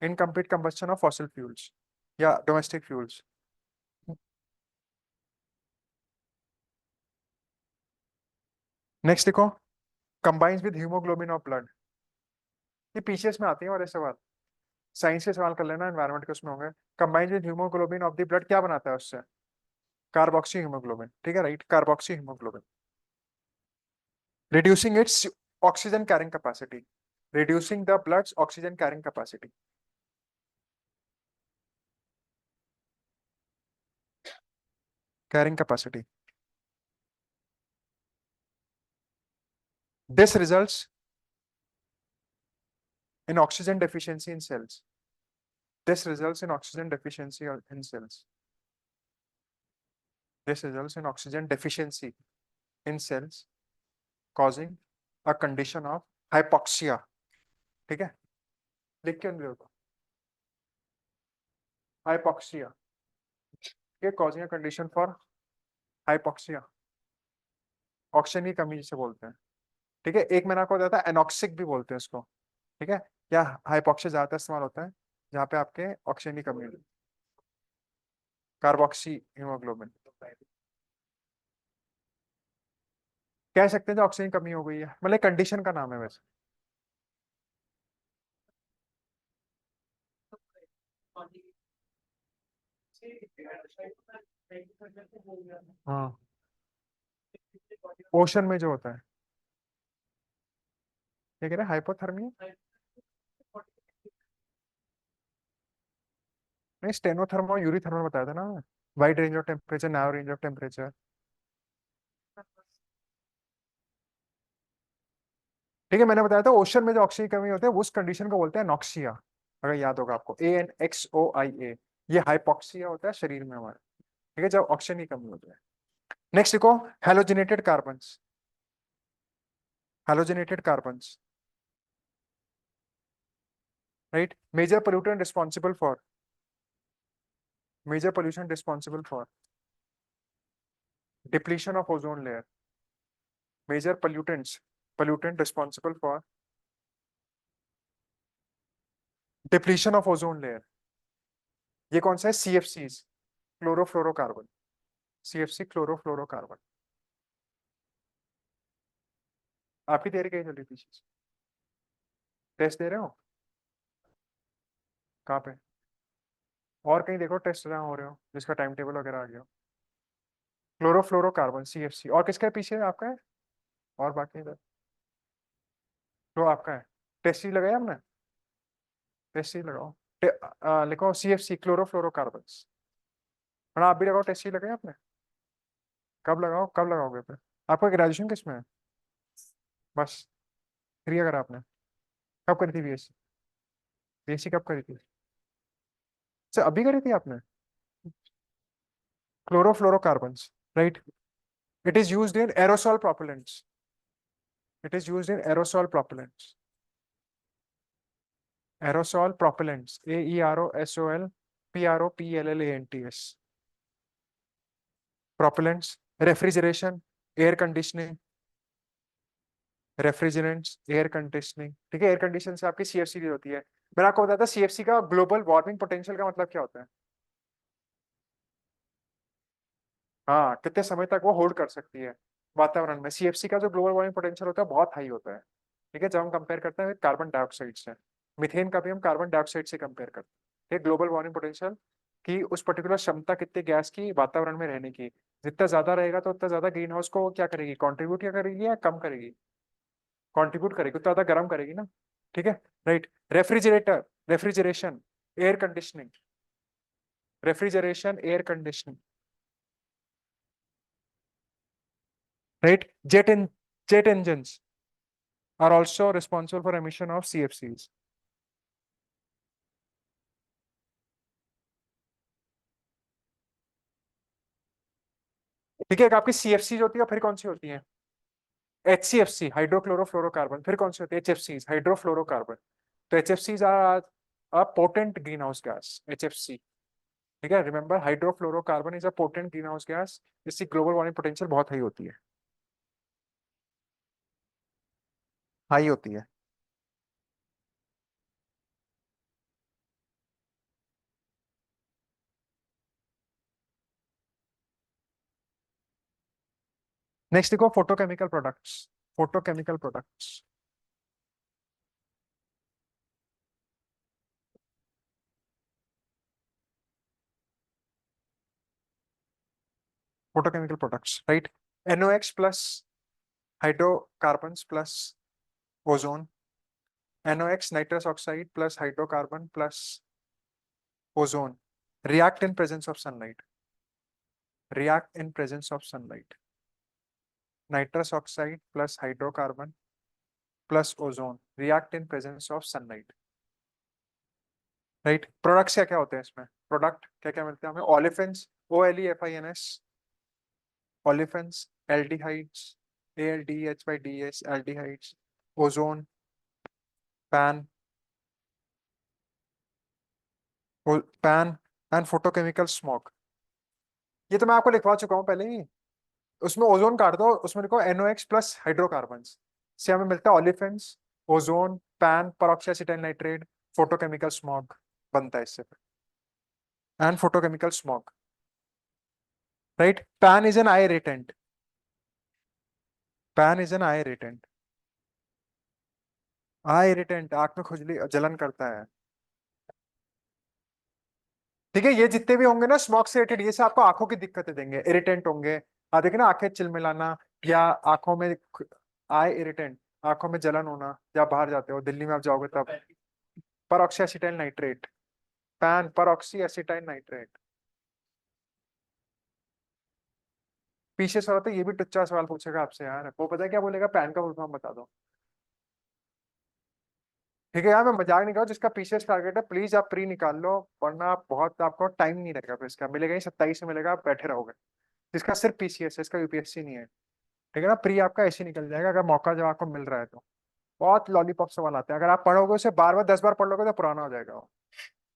Speaker 1: incomplete combustion of fossil fuels या domestic fuels. Next देखो, combines with haemoglobin of blood. ये PCS में आती है और ऐसे बात, साइंस के सवाल कर लेना, एनवायरमेंट के उसमें होंगे। Combines with haemoglobin of the blood क्या बनाता है उससे, कार्बोक्सी हीमोग्लोबिन। ठीक है, right, carboxy haemoglobin. Reducing its oxygen carrying capacity, reducing the blood's oxygen carrying capacity, carrying capacity. This results in oxygen deficiency in cells, this results in oxygen deficiency in cells, this results in oxygen deficiency in cells, causing a condition of hypoxia। ठीक है, लिख के उनको, hypoxia, ये causing a condition for hypoxia, oxygen की कमी जिसे बोलते हैं। ठीक है, एक मैंने आपको बताया था एनॉक्सिक भी बोलते हैं इसको। ठीक है, क्या हाइपोक्सिया ज्यादातर इस्तेमाल होता है जहाँ पे आपके ऑक्सीजन की कमी है, कार्बोक्सी हीमोग्लोबिन। कह सकते हैं जो ऑक्सीजन की कमी हो गई है, मतलब कंडीशन का नाम है वैसे। हाँ, ओशन में जो होता है, ये कह रहे हैं हाइपोथर्मिया। नहीं, स्टेनोथर्मो यूरीथर्मल बताया था ना, wide range of temperature, narrow range of temperature. ठीक है, मैंने बताया था ओशन में जो ऑक्सीजन की कमी होती है, उस कंडीशन को बोलते हैं नॉक्सिया। अगर याद होगा आपको, ANXOIA, ये हाइपोक्सिया होता है शरीर में हमारे। ठीक है, जब ऑक्सीजन की कमी होती है। नेक्स्ट देखो, halogenated carbons, halogenated carbons, right, major pollutant responsible for, major pollution responsible for depletion of ozone layer, major pollutants, pollutant responsible for depletion of ozone layer. ये कौन सा है, CFCs, क्लोरोफ्लोरोकार्बन, CFC क्लोरोफ्लोरोकार्बन। आपकी तैयारी कैसी चल रही थी, टेस्ट दे रहे हो कहाँ पे, और कहीं देखो टेस्ट जहाँ हो रहे हो जिसका टाइम टेबल वगैरह आ गया। क्लोरोफ्लोरोकार्बन, CFC, और किसका है पीछे, आपका है और बाकी इधर, तो आपका है। टेस्ट ही लगाया आपने, टेस्ट ही लगाओ। लिखो CFC क्लोरोफ्लोरोकार्बन। और आप भी लगाओ, टेस्ट ही लगाया आपने, कब लगाओ, कब लगाओगे फिर, आपका ग्रेजुएशन किस में है, बस 3 अगर आपने, कब करी थी BSc, BSc कब करी थी, अच्छा अभी करी थी आपने। Chlorofluorocarbon, right, it is used in aerosol propellants, it is used in aerosol propellants, aerosol propellants, AEROSOL PROPLLANTS, propellants, refrigeration, air conditioning, refrigerants, air conditioning. ठीक है, एयर कंडीशन से आपकी CFC भी होती है। मैंने आपको बताया था CFC का ग्लोबल वार्मिंग पोटेंशियल का मतलब क्या होता है, हाँ, कितने समय तक वो होल्ड कर सकती है वातावरण में। सीएफसी का जो ग्लोबल वार्मिंग पोटेंशियल होता है बहुत हाई होता है। ठीक है, जब हम कंपेयर करते हैं कार्बन डाइऑक्साइड से, मीथेन का भी हम कार्बन डाइऑक्साइड से कंपेयर करते हैं। ठीक, ग्लोबल वार्मिंग पोटेंशियल की उस पर्टिकुलर क्षमता कितने गैस की वातावरण में रहने की, जितना ज्यादा रहेगा तो उतना ज्यादा ग्रीन हाउस को क्या करेगी, कॉन्ट्रीब्यूट क्या करेगी या कम करेगी, कॉन्ट्रीब्यूट करेगी, उतना ज्यादा गर्म करेगी ना। ठीक है, right. Refrigerator, refrigeration, air conditioning, refrigeration, air conditioning, right. Jet engines are also responsible for emission of CFCs. ठीक है, एक आपकी सीएफसी होती है, फिर कौन सी होती है, HCFC, हाइड्रोक्लोरोफ्लोरोकार्बन, फिर कौन सी होती है, HFC, हाइड्रोफ्लोरोकार्बन। तो HFC are a potent greenhouse gas, HFC। ठीक है, remember hydrofluorocarbon is a potent greenhouse gas, इसकी ग्लोबल वार्मिंग पोटेंशियल बहुत हाई होती है, हाई होती है। नेक्स्ट देखो, photochemical products, photochemical products, photochemical products, right. NOx plus hydrocarbon plus ozone, NOx nitrous oxide plus hydrocarbon plus ozone, react in presence of sunlight, react in presence of sunlight, nitrous oxide plus hydrocarbon plus ozone react in presence of sunlight, right. Products क्या क्या होते हैं इसमें, product क्या क्या मिलते हैं हमें, olefins, OLEFINS, olefins, aldehydes, ALDH/DS, aldehydes, ozone, PAN, PAN and photochemical smoke. ये तो मैं आपको लिखवा चुका हूँ पहले ही। उसमें ओजोन काट दो, उसमें लिखो NOx प्लस हाइड्रोकार्बन से हमें मिलता है ओलिफेंस, ओजोन, पैन पर नाइट्रेट, फोटोकेमिकल स्मॉग बनता है इससे, and photochemical smog, right. Pan is an I irritant, pan is an I irritant, I irritant, आंख में खुजली जलन करता है। ठीक है, ये जितने भी होंगे ना स्मॉग से रिलेटेड, ये से आपको आंखों की दिक्कतें देंगे, इरिटेंट होंगे। देखिए ना, आंखें चिलमिलाना, या आंखों में आई इरिटेंट, आंखों में जलन होना, या बाहर जाते हो दिल्ली में आप जाओगे तब, पर ऑक्सी नाइट्रेट, पैन पर ऑक्सी एसिटाइल नाइट्रेट। पीछे सवाल तो ये भी टुच्चा सवाल पूछेगा आपसे यार, वो पता है क्या बोलेगा, पैन का फुल फॉर्म बता दो। ठीक है यार, मैं मजाक नहीं कर रहा हूँ, जिसका पीछे टारगेट है प्लीज आप प्री निकाल लो, वरना आप बहुत, आपको टाइम नहीं रहेगा, फिर इसका मिलेगा ही 27 में मिलेगा, आप बैठे रहोगे। जिसका सिर्फ PCS है, इसका UPSC नहीं है। ठीक है ना, प्री आपका ऐसे निकल जाएगा अगर मौका जब आपको मिल रहा है तो। बहुत लॉलीपॉप सवाल आते हैं, अगर आप पढ़ोगे उसे बार बार 10 बार पढ़ लोगे तो पुराना हो जाएगा वो।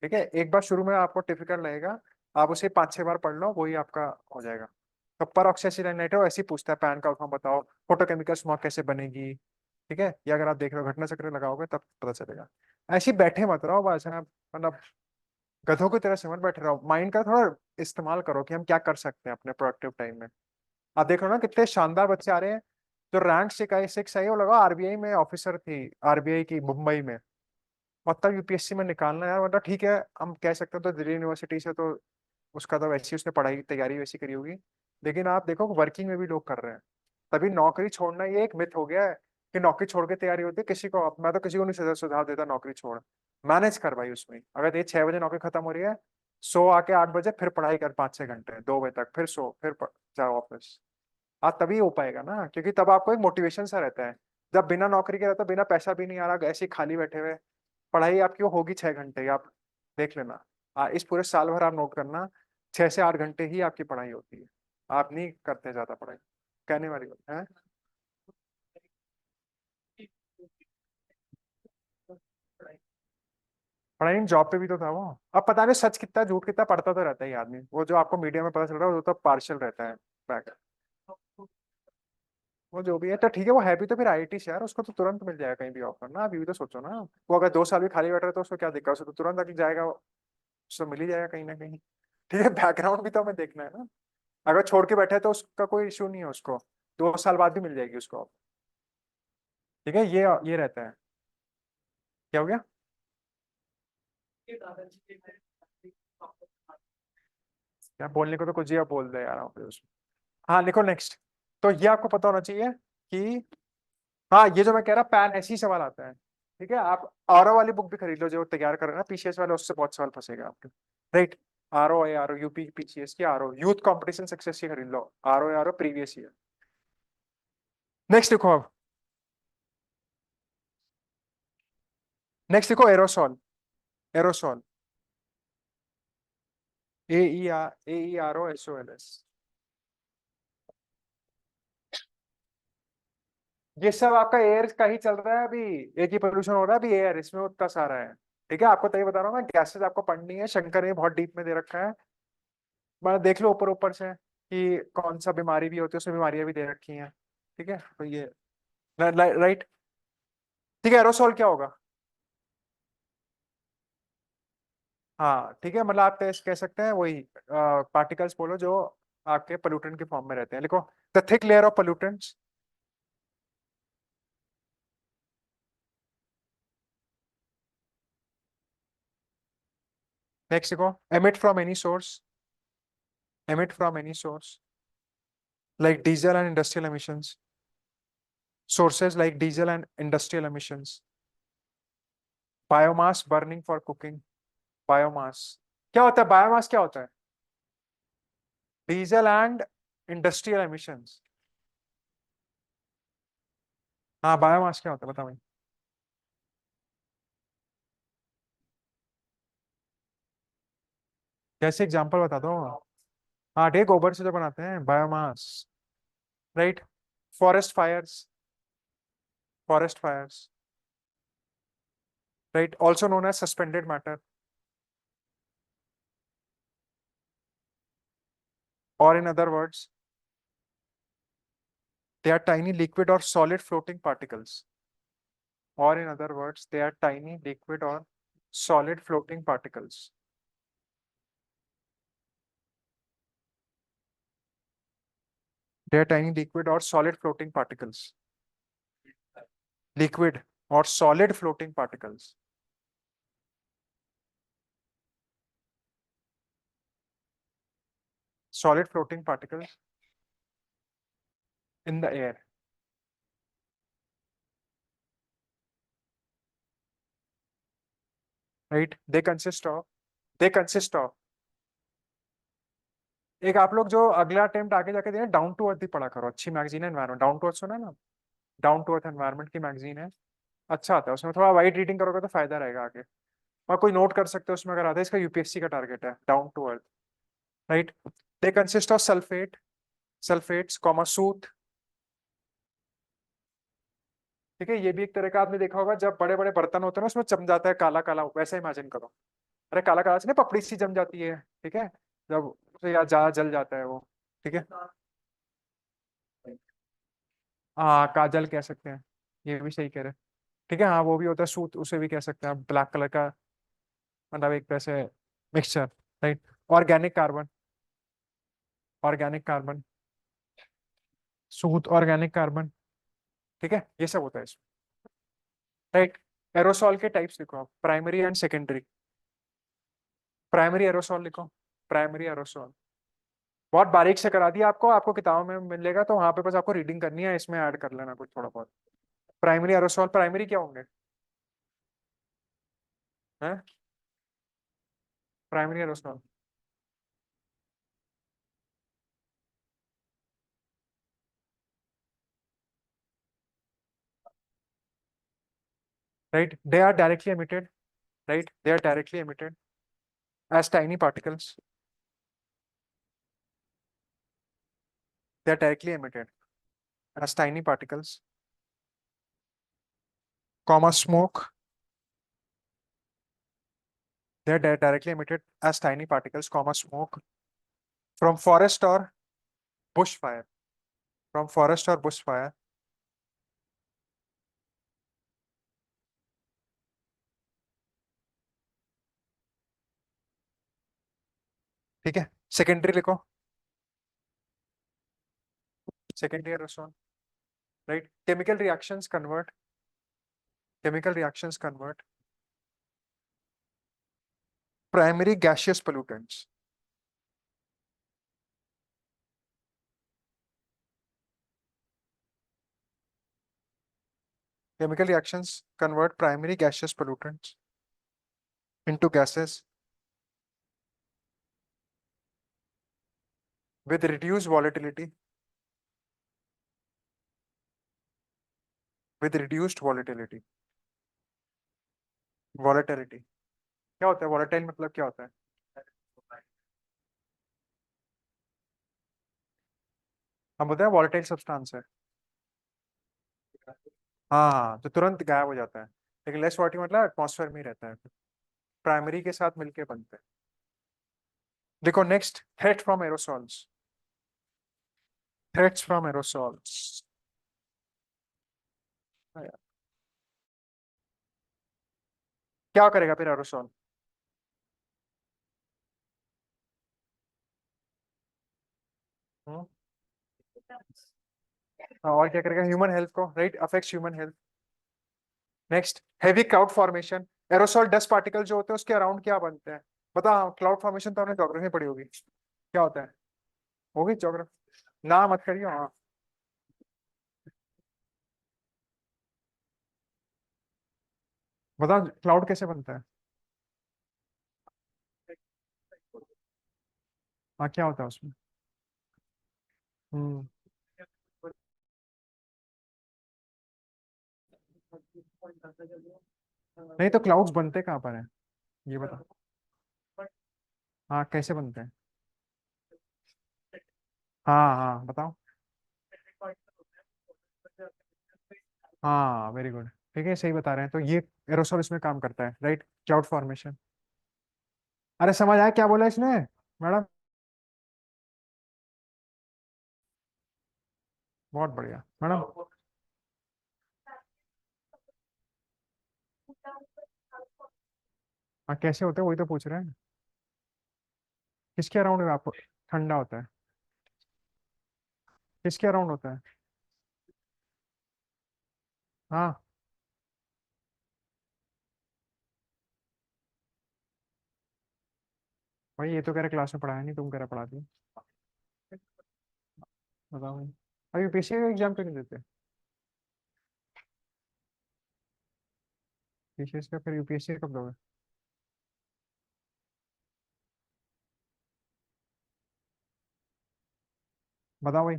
Speaker 1: ठीक है, एक बार शुरू में आपको डिफिकल्ट लगेगा, आप उसे 5-6 बार पढ़ लो, वही आपका हो जाएगा। तो पर ऑक्सीजन नाइट्रो ऐसे ही पूछता है, पैन का फॉर्म बताओ, फोटोकेमिकल स्मॉग कैसे बनेगी। ठीक है, ये अगर आप देख रहे हो, घटना चक्र लगाओगे तब पता चलेगा। ऐसे ही बैठे मत रहो बस, है मतलब गधों की तरह से मत बैठे रहो, माइंड का थोड़ा इस्तेमाल करो कि हम क्या कर सकते हैं अपने प्रोडक्टिव टाइम में। आप देख रहे हो ना, कितने शानदार बच्चे आ रहे हैं। जो रैंक 6 आई, वो लगा RBI में ऑफिसर थी, RBI की मुंबई में। और तब UPSC में निकालना यार, मतलब ठीक है हम कह सकते हैं तो दिल्ली यूनिवर्सिटी से तो उसका तो वैसी उसने पढ़ाई तैयारी वैसी करी होगी। लेकिन आप देखो वर्किंग में भी लोग कर रहे हैं, तभी नौकरी छोड़ना ये एक मिथ हो गया है कि नौकरी छोड़ के तैयारी होती है किसी को। मैं तो किसी को नहीं सुझाव देता नौकरी छोड़, मैनेज कर भाई उसमें। अगर ये 6 बजे नौकरी खत्म हो रही है, सो आके 8 बजे फिर पढ़ाई कर 5-6 घंटे, 2 बजे तक फिर सो, फिर जाओ ऑफिस। तभी हो पाएगा ना, क्योंकि तब आपको एक मोटिवेशन सा रहता है। जब बिना नौकरी के रहता, बिना पैसा भी नहीं आ रहा, ऐसे ही खाली बैठे हुए, पढ़ाई आपकी वो होगी 6 घंटे, आप देख लेना। इस पूरे साल भर आप नोट करना, 6 से 8 घंटे ही आपकी पढ़ाई होती है। आप नहीं करते ज्यादा पढ़ाई, कहने वाली बात है। पढ़ाई जॉब पे भी तो था वो। अब पता नहीं सच कितना झूठ कितना पढ़ता तो रहता है ये आदमी, वो जो आपको मीडिया में पता चल रहा है वो तो पार्शियल रहता है, बैक। वो जो भी है तो ठीक है, वो है भी तो फिर IIT से यार, उसको तो तुरंत मिल जाएगा कहीं भी ऑफर ना, अभी भी तो सोचो ना। वो अगर 2 साल भी खाली बैठ रहा है तो उसको क्या दिक्कत, उसको तो तुरंत अभी जाएगा, उसको मिल ही जाएगा कहीं ना कहीं। ठीक है, बैकग्राउंड भी तो हमें देखना है ना। अगर छोड़ के बैठा है तो उसका कोई इशू नहीं है उसको, 2 साल बाद भी मिल जाएगी उसको। ठीक है, ये रहता है। क्या हो गया? क्या बोलने को तो कुछ ही आप बोल दे यार आप उसमें। हाँ लिखो नेक्स्ट। तो ये आपको पता होना चाहिए कि, हाँ ये जो मैं कह रहा पैन ऐसे ही सवाल आता है। ठीक है, आप आरओ वाली बुक भी खरीद लो जो तैयार कर रहे हैं ना पीसीएस वाले, उससे बहुत सवाल फंसेगा आपके। राइट। आरओ यूपी पीसीएस की आरओ यूथ कंपटीशन सक्सेस की खरीद लो, आरओ प्रीवियस ईयर। नेक्स्ट देखो अब। नेक्स्ट देखो एरोसॉल। एरोसॉल। AEROSOLS। ये सब आपका एयर का ही चल रहा है अभी। एक ही पोल्यूशन हो रहा है अभी, एयर इसमें उतना सारा है। ठीक है, आपको तभी बता रहा हूँ मैं, गैसेस आपको पढ़नी है, शंकर ने बहुत डीप में दे रखा है। मैं देख लो ऊपर ऊपर से कि कौन सा बीमारी भी होती है, उसमें बीमारियां भी दे रखी हैं। ठीक है, तो ये राइट। ठीक है, एरोसॉल क्या होगा? हाँ ठीक है, मतलब आप कह सकते हैं वही पार्टिकल्स बोलो जो आपके पोल्यूटेंट के फॉर्म में रहते हैं। लिखो, the thick layer of pollutants. Next देखो, emit from any source. Emit from any source like diesel and industrial emissions. Sources like diesel and industrial emissions. Biomass burning for cooking. Biomass क्या होता है? Biomass क्या होता है? Diesel and industrial emissions. हाँ biomass क्या होता है बताओ भाई। कैसे एग्जांपल बता दो। हाँ ठीक है, गोबर से जो बनाते हैं biomass. Right. Forest fires. Forest fires. Right, also known as suspended matter. और in other words, they are tiny liquid or solid floating particles. Or in other words, they are tiny liquid or solid floating particles. They are tiny liquid or solid floating particles. Liquid or solid floating particles. Solid floating particles in the air. Right? They consist of एक आप लोग जो अगला attempt आगे जाके देना, down to अर्थ ही पढ़ा करो, अच्छी मैगजीन है एनवायरमेंट, डाउन टू अर्थ सुना है ना? डाउन टू अर्थ एनवायरमेंट की मैगजीन है। अच्छा आता है उसमें, थोड़ा वाइड रीडिंग करोगे तो फायदा रहेगा आगे। और कोई नोट कर सकते हो उसमें अगर आता है, इसका यूपीएससी का टारगेट है down to earth. Right. They consist of sulphate, sulphates comma soot. ठीक है, ये भी एक तरह का आपने देखा होगा, जब बड़े बड़े बर्तन होते हैं ना उसमें जम जाता है काला काला, वैसा इमेजिन करो। अरे काला काला से ना पपड़ी सी जम जाती है। ठीक है, जब उसे या ज्यादा जल जाता है वो। ठीक है। हाँ काजल कह सकते हैं, ये भी सही कह रहे हैं। ठीक है, हाँ वो भी होता है सूत, उसे भी कह सकते हैं, ब्लैक कलर का, मतलब एक वैसे mixture. Right. Organic carbon. Organic carbon. Soot organic carbon. ठीक है, ये सब होता है इसमें। राइट। एरोसॉल के टाइप्स लिखो आप, primary and secondary. Primary aerosol लिखो। प्राइमरी एरोसॉल बहुत बारीक से करा दिया आपको, आपको किताबों में मिलेगा तो वहां पे बस आपको रीडिंग करनी है, इसमें ऐड कर लेना कुछ थोड़ा बहुत। प्राइमरी एरोसॉल, प्राइमरी क्या होंगे? हैं? Primary aerosol. Right, they are directly emitted. Right, they are directly emitted as tiny particles. They are directly emitted as tiny particles, comma smoke. They are directly emitted as tiny particles, comma smoke from forest or bushfire. From forest or bushfire. ठीक है, secondary लिखो। secondary aerosol, right? Chemical reactions convert primary gaseous pollutants. Chemical reactions convert primary gaseous pollutants into gases with reduced volatility. With reduced volatility. Volatility क्या होता है? Volatile मतलब क्या होता है? हम बोलते हैं वॉलेटाइल सब्सटेंस है। हाँ, तो तुरंत गायब हो जाता है। लेकिन लेस वॉलेटाइल मतलब एटमॉस्फेयर में ही रहता है, प्राइमरी के साथ मिलके बनते हैं। देखो next, threat from aerosols. Threats from aerosols. क्या करेगा फिर एरोसॉल? और क्या करेगा? ह्यूमन हेल्थ को, right, affects human health. Next, heavy cloud formation. Aerosol dust particle जो होते हैं उसके अराउंड क्या बनते हैं? बता। क्लाउड फॉर्मेशन तो आपने ज्योग्राफी में पढ़ी होगी, क्या होता है? होगी ज्योग्राफी, ना मत करियो। हाँ, बता क्लाउड कैसे बनता है? हाँ, क्या होता है उसमें? हम्म। नहीं तो क्लाउड्स बनते कहाँ पर है, ये बता। हाँ, कैसे बनते हैं? हाँ हाँ, बताओ। हाँ, वेरी गुड। ठीक है, सही बता रहे हैं। तो ये एरोसोल इसमें काम करता है, राइट, क्लाउड फॉर्मेशन। अरे समझ आया क्या बोला इसने, मैडम? बहुत बढ़िया मैडम। हाँ, कैसे होते हैं वही तो पूछ रहे हैं। किसके अराउंड आपको ठंडा होता है? किसके अराउंड होता है? हाँ भाई, ये तो कह रहे क्लास में पढ़ाया नहीं, तुम कह रहे पढ़ा दिया। बताओ भाई। अभी यूपीएससी का एग्जाम क्यों नहीं देते? पीसीएस का, फिर यूपीएससी कब दोगे? बताओ भाई।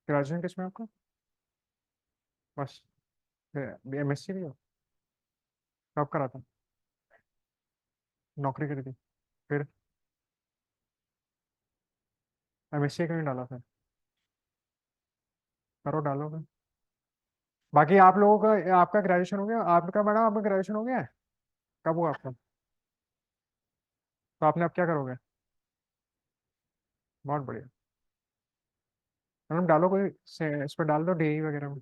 Speaker 1: ग्रेजुएशन किस में आपका? बस। एमएससी भी हो? कब करा था? नौकरी करी थी? फिर एमएससी क्यों नहीं डाला फिर? करो, डालो फिर। बाकी आप लोगों का, आपका ग्रेजुएशन हो गया? आपका मैडम, आपका ग्रेजुएशन हो गया है? कब हुआ आपका? तो आपने अब क्या करोगे? बहुत बढ़िया। मैडम डालो कोई इस पर डाल दो डीई वगैरह में।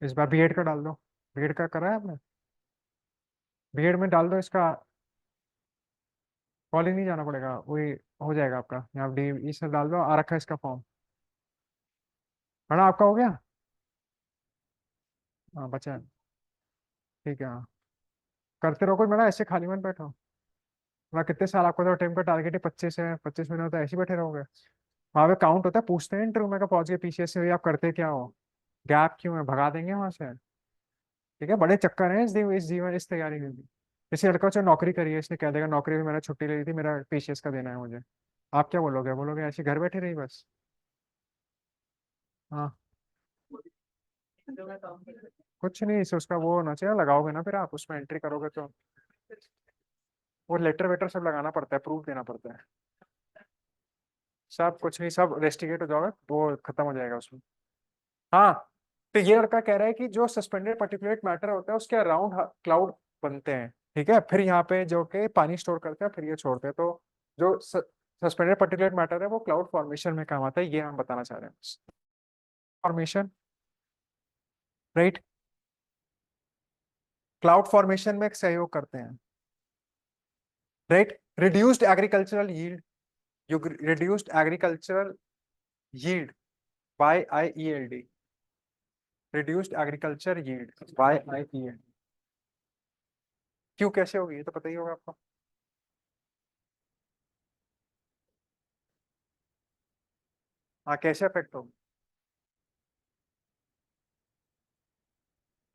Speaker 1: इस बार बीएड का डाल दो। बीएड का करा है आपने? बीएड में डाल दो इसका। कॉलेज नहीं जाना पड़ेगा, वही हो जाएगा आपका। यहाँ डी इसमें डाल दो, आ रखा है इसका फॉर्म। मैडम आपका हो गया? हाँ, बचा है। ठीक है, हाँ। करते रहो कोई मैडम, ऐसे खाली मत बैठो। मैं कितने साल, आपका तो टाइम का टारगेट ही 25 है, 25 मिनट तो ऐसे ही बैठे रहोगे? वहाँ पे काउंट होता है, पूछते हैं इंटरव्यू में का पहुंच गए पीछे से, आप करते क्या हो? गैप क्यों है, भगा देंगे वहां से। ठीक है, बड़े चक्कर हैं इस जीवन, इस तैयारी में भी। जैसे लड़का जो नौकरी करी है, इसने कह देगा नौकरी भी मैंने छुट्टी ले ली थी, मेरा पीसीएस का देना है मुझे। आप क्या बोलोगे? बोलोगे ऐसे घर बैठे रही बस? हाँ। कुछ नहीं, इसे उसका वो होना चाहिए, लगाओगे ना फिर आप उसमें एंट्री करोगे तो। वो लेटर वेटर सब लगाना पड़ता है, प्रूफ देना पड़ता है। सब कुछ नहीं, सब रेस्टिकेट हो जाओगे, वो खत्म हो जाएगा उसमें। हाँ। तो ये लड़का कह रहा है कि जो सस्पेंडेड पार्टिकुलेट मैटर होता है उसके अराउंड क्लाउड बनते हैं। ठीक है, फिर यहाँ पे जो कि पानी स्टोर करते हैं, फिर ये छोड़ते हैं, तो जो सस्पेंडेड पार्टिकुलेट मैटर है वो क्लाउड फॉर्मेशन में काम आता है, ये हम बताना चाह रहे हैं। फॉर्मेशन, राइट, क्लाउड फॉर्मेशन में सहयोग करते हैं, right. Reduced agricultural yield, reduced agricultural yield YIELD, reduced agriculture yield, YIELD। क्यों, कैसे होगी, ये तो पता ही होगा आपको। हाँ, कैसे अफेक्ट होगी।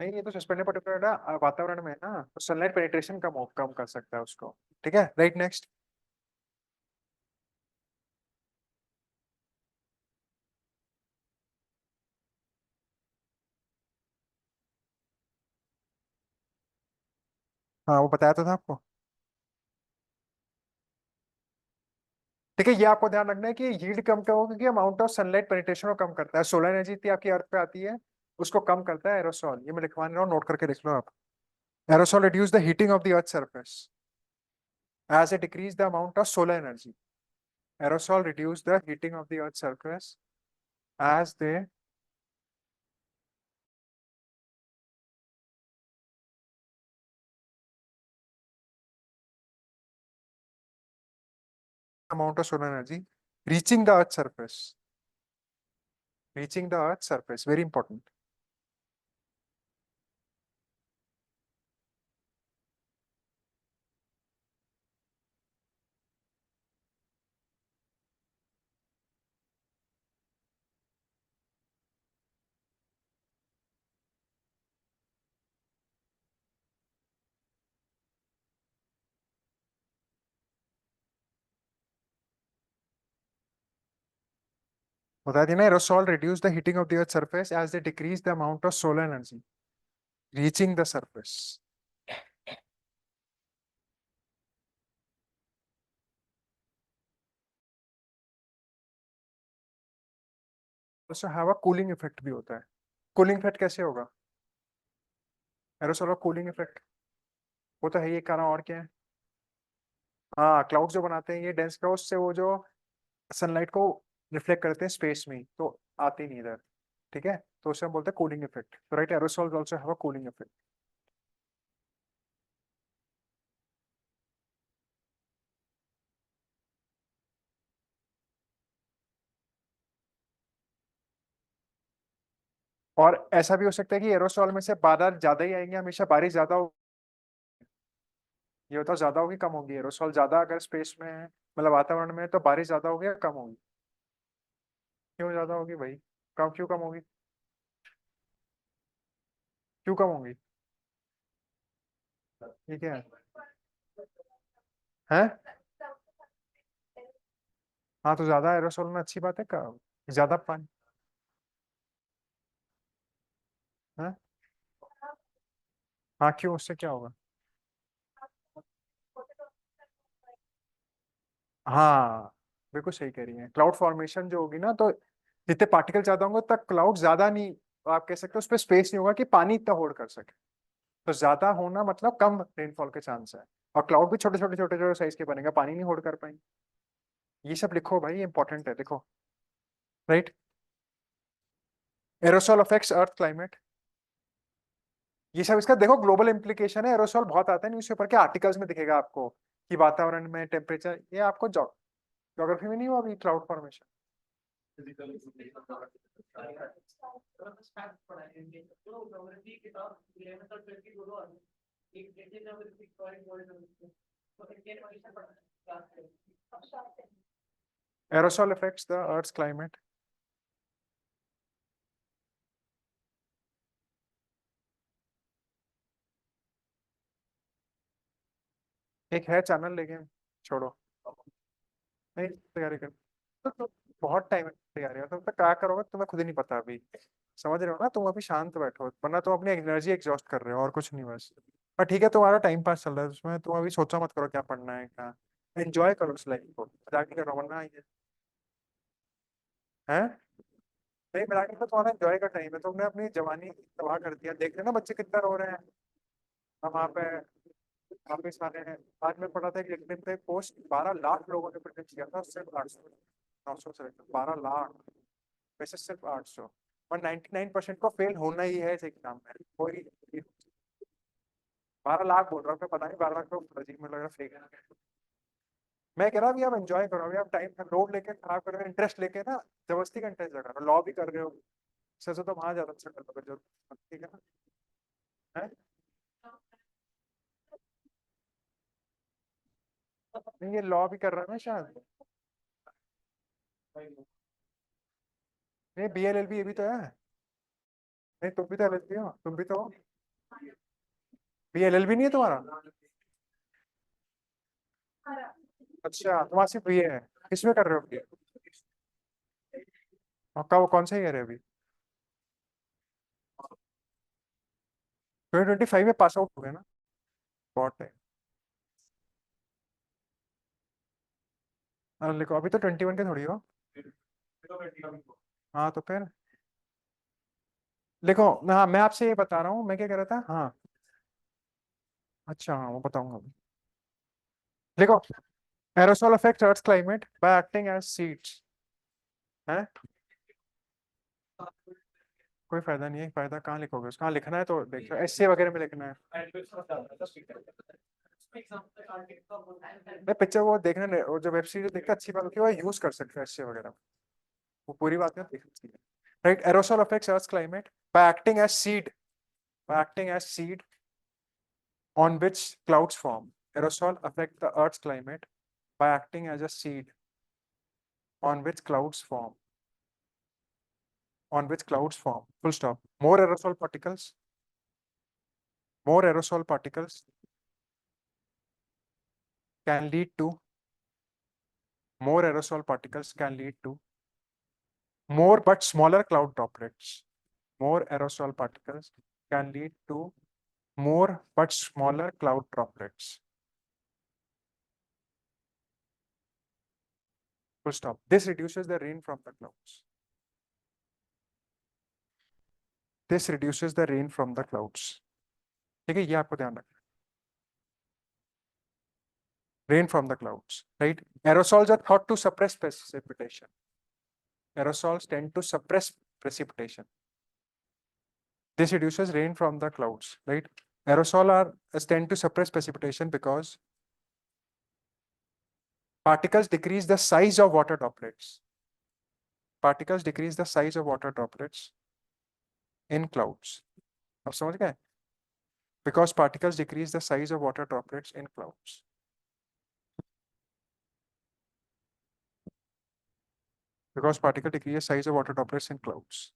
Speaker 1: नहीं, ये तो सस्पेंडेड पर्टिकुलर वातावरण में है ना, तो सनलाइट पेनिट्रेशन कम कर सकता है उसको। ठीक है, राइट, नेक्स्ट। हाँ, वो बताया तो था आपको। ठीक है, ये आपको ध्यान रखना है कि यील्ड कम क्यों होगी, क्योंकि अमाउंट ऑफ सनलाइट पेनिट्रेशन को कम करता है। सोलर एनर्जी इतनी आपकी अर्थ पे आती है, उसको कम करता है एरोसॉल। ये मैं लिखवा रहा हूँ, नोट करके देख लो आप। Aerosol reduce the heating of the earth surface as it decrease the amount of solar energy. Aerosol reduce the heating of the earth's surface as they amount of solar energy reaching the earth's surface. Reaching the earth's surface, very important. बता देना, aerosol reduce the heating of the earth's surface as they decrease the amount of solar energy reaching the surface. Also have a cooling effect भी होता है। Cooling effect कैसे होगा, aerosol का cooling effect, वो तो है ये कारण, और क्या है। हाँ, क्लाउड जो बनाते हैं ये डेंस क्लाउड से, वो जो सनलाइट को रिफ्लेक्ट करते हैं स्पेस में तो आते नहीं इधर। ठीक है, तो उसे हम बोलते हैं कूलिंग इफेक्ट। तो right, aerosol also have a cooling effect. और ऐसा भी हो सकता है कि एरोसॉल में से बादल ज्यादा ही आएंगे हमेशा, बारिश ज्यादा हो। ये होता ज्यादा होगी कम होगी, एरोसॉल ज्यादा अगर स्पेस में है, मतलब वातावरण में है, तो बारिश ज्यादा होगी या कम होगी। क्यों ज्यादा होगी भाई, कम क्यों कम होगी, क्यों कम होगी। ठीक है, हैं। हाँ, तो ज्यादा एरोसॉल में अच्छी बात है, कम ज्यादा पानी है। हाँ, क्यों, उससे क्या होगा। हाँ, बिल्कुल सही कह रही है। क्लाउड फॉर्मेशन जो होगी ना, तो जितने पार्टिकल ज्यादा होंगे तक क्लाउड ज्यादा नहीं, आप कह सकते हो उस पर स्पेस नहीं होगा कि पानी इतना होल्ड कर सके। तो ज्यादा होना मतलब कम रेनफॉल के चांस है। और क्लाउड भी छोटे छोटे छोटे छोटे साइज के बनेगा, पानी नहीं होल्ड कर पाएंगे। ये सब लिखो भाई, इंपॉर्टेंट है, देखो। Right, aerosol affects earth climate. ये सब इसका देखो ग्लोबल इम्प्लीकेशन है। एरोसॉल बहुत आता है न्यूज़पेपर के आर्टिकल्स में, दिखेगा आपको कि वातावरण में टेम्परेचर, ये आपको ज्योग्राफी में नहीं हुआ अभी, cloud formation. Aerosol affects the earth climate. एक है चैनल, लेकिन छोड़ो, नहीं तैयारी कर। तो बहुत टाइम है तैयारी में, तो क्या करोगे तुम्हें खुद ही नहीं पता अभी। समझ रहे हो ना, तुम अभी शांत बैठो, वरना तुम अपनी एनर्जी एग्जॉस्ट कर रहे हो और कुछ नहीं बस। पर ठीक है, तुम्हारा टाइम पास चल रहा है उसमें, तुम अभी सोचा मत करो क्या पढ़ना है क्या। एंजॉय करो उस लाइफ को, मजाक नहीं कर रहा हूं, वरना ये है। नहीं, मजाक नहीं, तो तुम्हारा एंजॉय का टाइम है, तुमने अपनी जवानी तबाह कर दिया। देख रहे ना बच्चे कितना रो रहे हैं। हम वहाँ पे वापिस आ रहे हैं। आज मैं पढ़ा था कि लिंक्डइन पे पोस्ट 12 लाख लोगों ने प्रेजेंट किया था, सिर्फ 800 900 से 12 लाख, वैसे सिर्फ 800। और 99% को फेल होना ही है इस एग्जाम में, कोई 12 लाख बोल रहा हूँ, पता नहीं 12 लाख तो अजीब में लग रहा, फेक है। मैं कह रहा हूँ अभी आप एंजॉय करो, अभी आप टाइम लोड लेके खराब कर रहे हो, इंटरेस्ट लेके ना, जबरदस्ती का इंटरेस्ट लगा रहे हो, लॉ भी कर रहे हो, सर तो वहां ज्यादा अच्छा कर लोगे जो, ठीक है ना? है? नहीं ये लॉ भी कर रहा है ना शायद। नहीं BLLB ये भी तो है। नहीं तुम भी तो LLB हो, तुम भी तो हो। BLLB नहीं है तुम्हारा? अच्छा तुम्हारा सिर्फ BA है। किसमें कर रहे हो BA? और कब कौन सा ईयर है अभी? 2025 में पास आउट हो गए ना? बहुत है। लिखो अभी तो 21 के थोड़ी हो। हाँ तो फिर देखो, हाँ मैं आपसे ये बता रहा हूँ, मैं क्या कह रहा था, हाँ। अच्छा हाँ वो बताऊंगा अभी। देखो, aerosol affect earth climate by acting as seeds है। कोई फायदा नहीं है, फायदा कहाँ लिखोगे, कहाँ लिखना है तो देखो, एसए वगैरह में लिखना है। मैं पिक्चर वो देखने वो जो वेब सीरीज देखते अच्छी बात होती है, वो यूज कर सकते हैं एसए वगैरह। वो पूरी बात नहीं देखनी चाहिए। Right, aerosol affects earth climate by acting as seed, by acting as seed on which clouds form. Aerosol affect the Earth's climate by acting as a seed on which clouds form. On which clouds form. Full stop. More aerosol particles can lead to more aerosol particles can lead to more but smaller cloud droplets. More aerosol particles can lead to more but smaller cloud droplets. Full stop. This reduces the rain from the clouds. This reduces the rain from the clouds. ठीक है, ये आपको ध्यान रखना। Rain from the clouds, right? Aerosols are thought to suppress precipitation. Aerosols tend to suppress precipitation. This reduces rain from the clouds, right? Aerosol are tend to suppress precipitation because particles decrease the size of water droplets. Particles decrease the size of water droplets in clouds. अब समझ गए? Because particles decrease the size of water droplets in clouds. Because particle decrease the size of water droplets in clouds.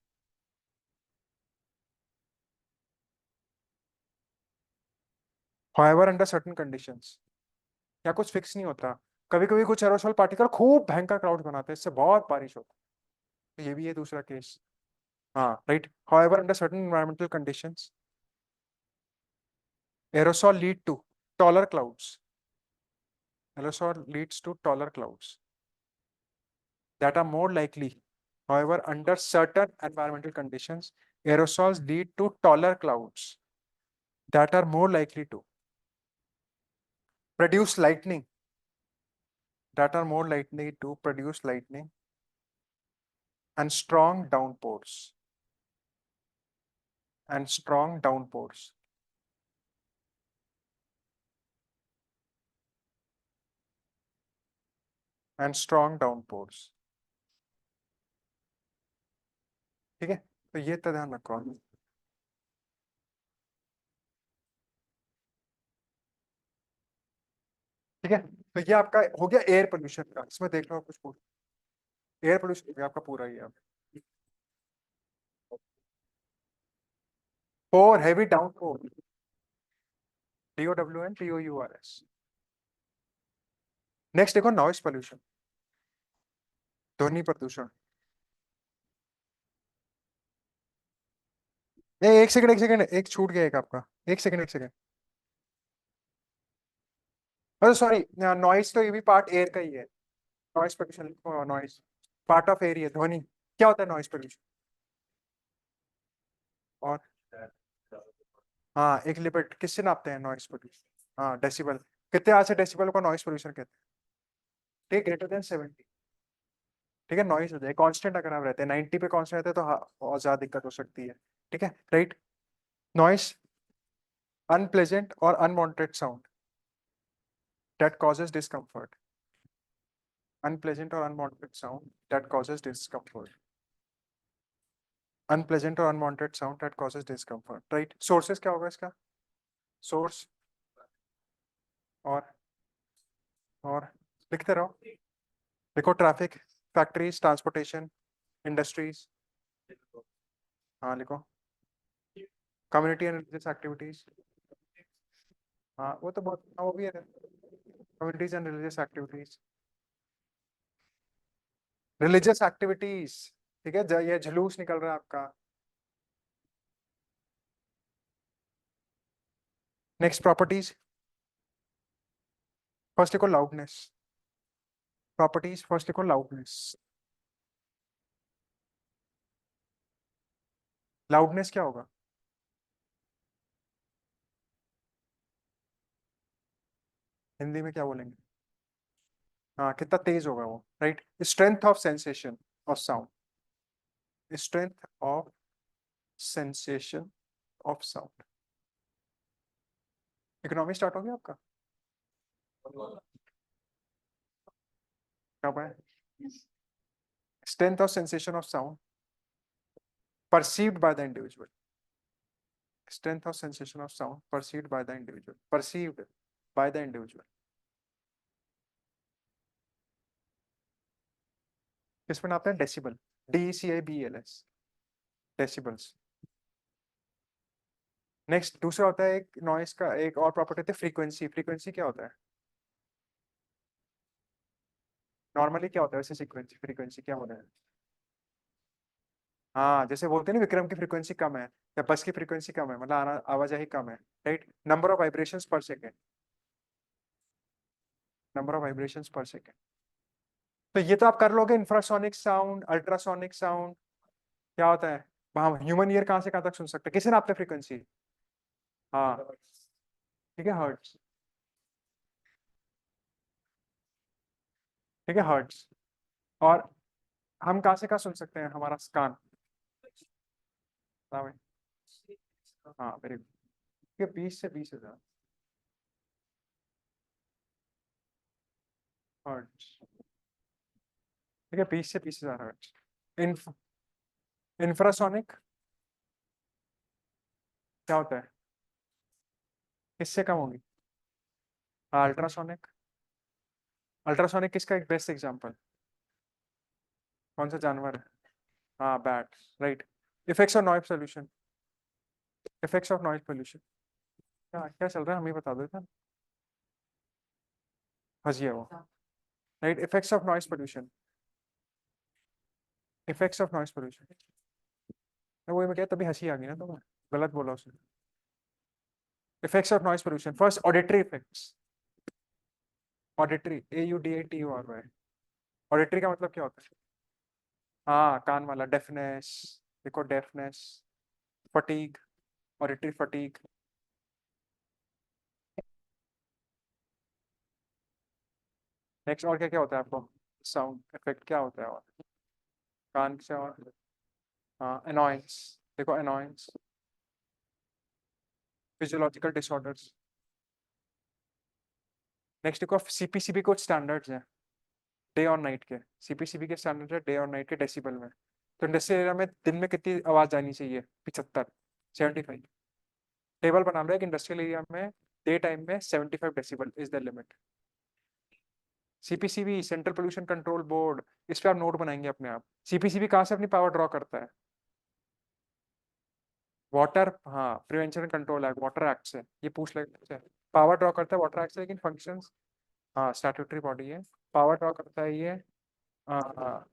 Speaker 1: However, under certain conditions, या कुछ fix नहीं होता, कभी कभी कुछ एरोसोल पार्टिकल खूब भयंकर क्लाउड बनाते हैं, इससे बहुत बारिश होती है, तो ये भी है दूसरा केस। हाँ right, however under certain environmental conditions aerosol lead to taller clouds. Aerosol leads to taller clouds that are more likely, however under certain environmental conditions aerosols lead to taller clouds that are more likely to produce lightning, that are more likely to produce lightning and strong downpours, and strong downpours. And strong downpours. ठीक है, तो ये तो ध्यान रखो। ठीक है, तो ये आपका हो गया एयर पोल्यूशन का, इसमें देख लो कुछ एयर पोल्यूशन हो गया आपका पूरा ही अब। Four heavy downpour, DOWNPOURS। Next देखो नॉइस पोल्यूशन, ध्वनि प्रदूषण। एक सेकंड एक सेकंड, एक छूट गया एक आपका, एक सेकंड एक सेकंड। अरे सॉरी, नॉइस तो ये भी पार्ट एयर का ही है। Noise pollution, noise part of air ही है, ध्वनि। क्या होता है नॉइस पोल्यूशन? और हाँ एक लिमिट किससे नापते हैं नॉइस पोल्यूशन? हाँ डेसिबल। कितने आज से डेसिबल को नॉइस पोल्यूशन कहते हैं? ठीक है, ग्रेटर देन 70। ठीक है, नॉइज हो जाए कांस्टेंट, अगर आप रहते हैं 90 पे कांस्टेंट रहते हैं तो हाँ बहुत ज्यादा दिक्कत हो सकती है। ठीक है राइट। नॉइस, अनप्लेजेंट और unwanted sound that causes discomfort. unpleasant or unwanted sound that causes discomfort. Unpleasant or unwanted sound that causes discomfort, right? Sources क्या होगा इसका? Source और लिखते रहो. देखो, ट्रैफिक, फैक्ट्रीज, ट्रांसपोर्टेशन, इंडस्ट्रीज. हाँ लिखो. Community and religious activities. हाँ वो तो बहुत, हाँ वो भी है. Communities and religious activities. Religious activities. ठीक है, ये जुलूस निकल रहा है आपका. Next, properties. फर्स्ट लिखो लाउडनेस. प्रॉपर्टीज फर्स्ट लिखो लाउडनेस. लाउडनेस क्या होगा? हिंदी में क्या बोलेंगे? हाँ, कितना तेज होगा वो, right? Strength of sensation of sound. Strength of sensation of sound. Economy start हो गया आपका? कब है? Strength of sensation of sound perceived by the individual. Strength of sensation of sound perceived by the individual. Perceived by the individual. किसमें नापते हैं? Decibel. DECIBELS. Decibels. Next, दूसरा होता है एक नॉइस का, एक और प्रॉपर्टी होती है फ्रीक्वेंसी. फ्रीक्वेंसी क्या होता है? नॉर्मली क्या होता है वैसे? सीक्वेंसी, फ्रीक्वेंसी क्या होता है? हाँ, जैसे बोलते हैं ना, विक्रम की फ्रीक्वेंसी कम है या बस की फ्रीक्वेंसी कम है, मतलब आवाजाही कम है, राइट? नंबर ऑफ वाइब्रेशंस पर सेकेंड. नंबर ऑफ वाइब्रेशंस पर सेकेंड. तो ये तो आप कर लोगे. इंफ्रासोनिक साउंड, अल्ट्रासोनिक साउंड क्या होता है? वहां ह्यूमन ईयर कहाँ से कहाँ तक सुन सकते हैं? किसे नापते फ्रीक्वेंसी? हाँ, ठीक है, हर्ट्स. ठीक है, हर्ट्स. और हम कहाँ से कहाँ सुन सकते हैं? हमारा कान. हाँ भाई. हाँ, वेरी गुड. ठीक है, 20 से 20,000 हर्ट्स. ठीक है, 20 से 20,000 हर्ट्स. इन्फ इंफ्रासोनिक क्या होता है? किससे कम होगी? हाँ, अल्ट्रासोनिक. अल्ट्रासोनिक किसका एक बेस्ट एग्जांपल? कौन सा जानवर है? हाँ, bat, right. Effects of noise pollution. Effects of noise pollution. क्या क्या चल रहा है, हमें बता देता. हंसी है वो, right? Effects of noise pollution. Effects of noise pollution. वही मैं क्या, तभी हंसी आ गई ना, तो गलत बोला उसने. Effects of noise pollution. First, auditory effects. Auditory, AUDATORY. Auditory का मतलब क्या होता है? हाँ, कान वाला. डेफनेस. देखो, deafness, fatigue, auditory fatigue. Next, और क्या क्या होता है आपको? साउंड इफेक्ट क्या होता है और? कान से और? हाँ, अनॉयंस. देखो, अनॉयंस. Physiological disorders. नेक्स्ट देखो, CPCB कुछ स्टैंडर्ड्स हैं डे और नाइट के. CPCB के स्टैंडर्ड है डे और नाइट के डेसिबल में. तो इंडस्ट्रियल एरिया में दिन में कितनी आवाज जानी चाहिए? 75, 75. टेबल बना लो एक, इंडस्ट्रियल एरिया में डे टाइम में 75 decibel is the limit. CPCB, central pollution control board. इस पे आप नोट बनाएंगे अपने आप. CPCB कहाँ से अपनी पावर ड्रॉ करता है? वाटर, हाँ, prevention and control act, water act से. ये पूछ लेते हैं. पावर ड्रॉ करता है वाटर एक्ट से, लेकिन फंक्शंस, हाँ, स्टैट्यूटरी बॉडी है. पावर ड्रॉ करता है ये. हाँ,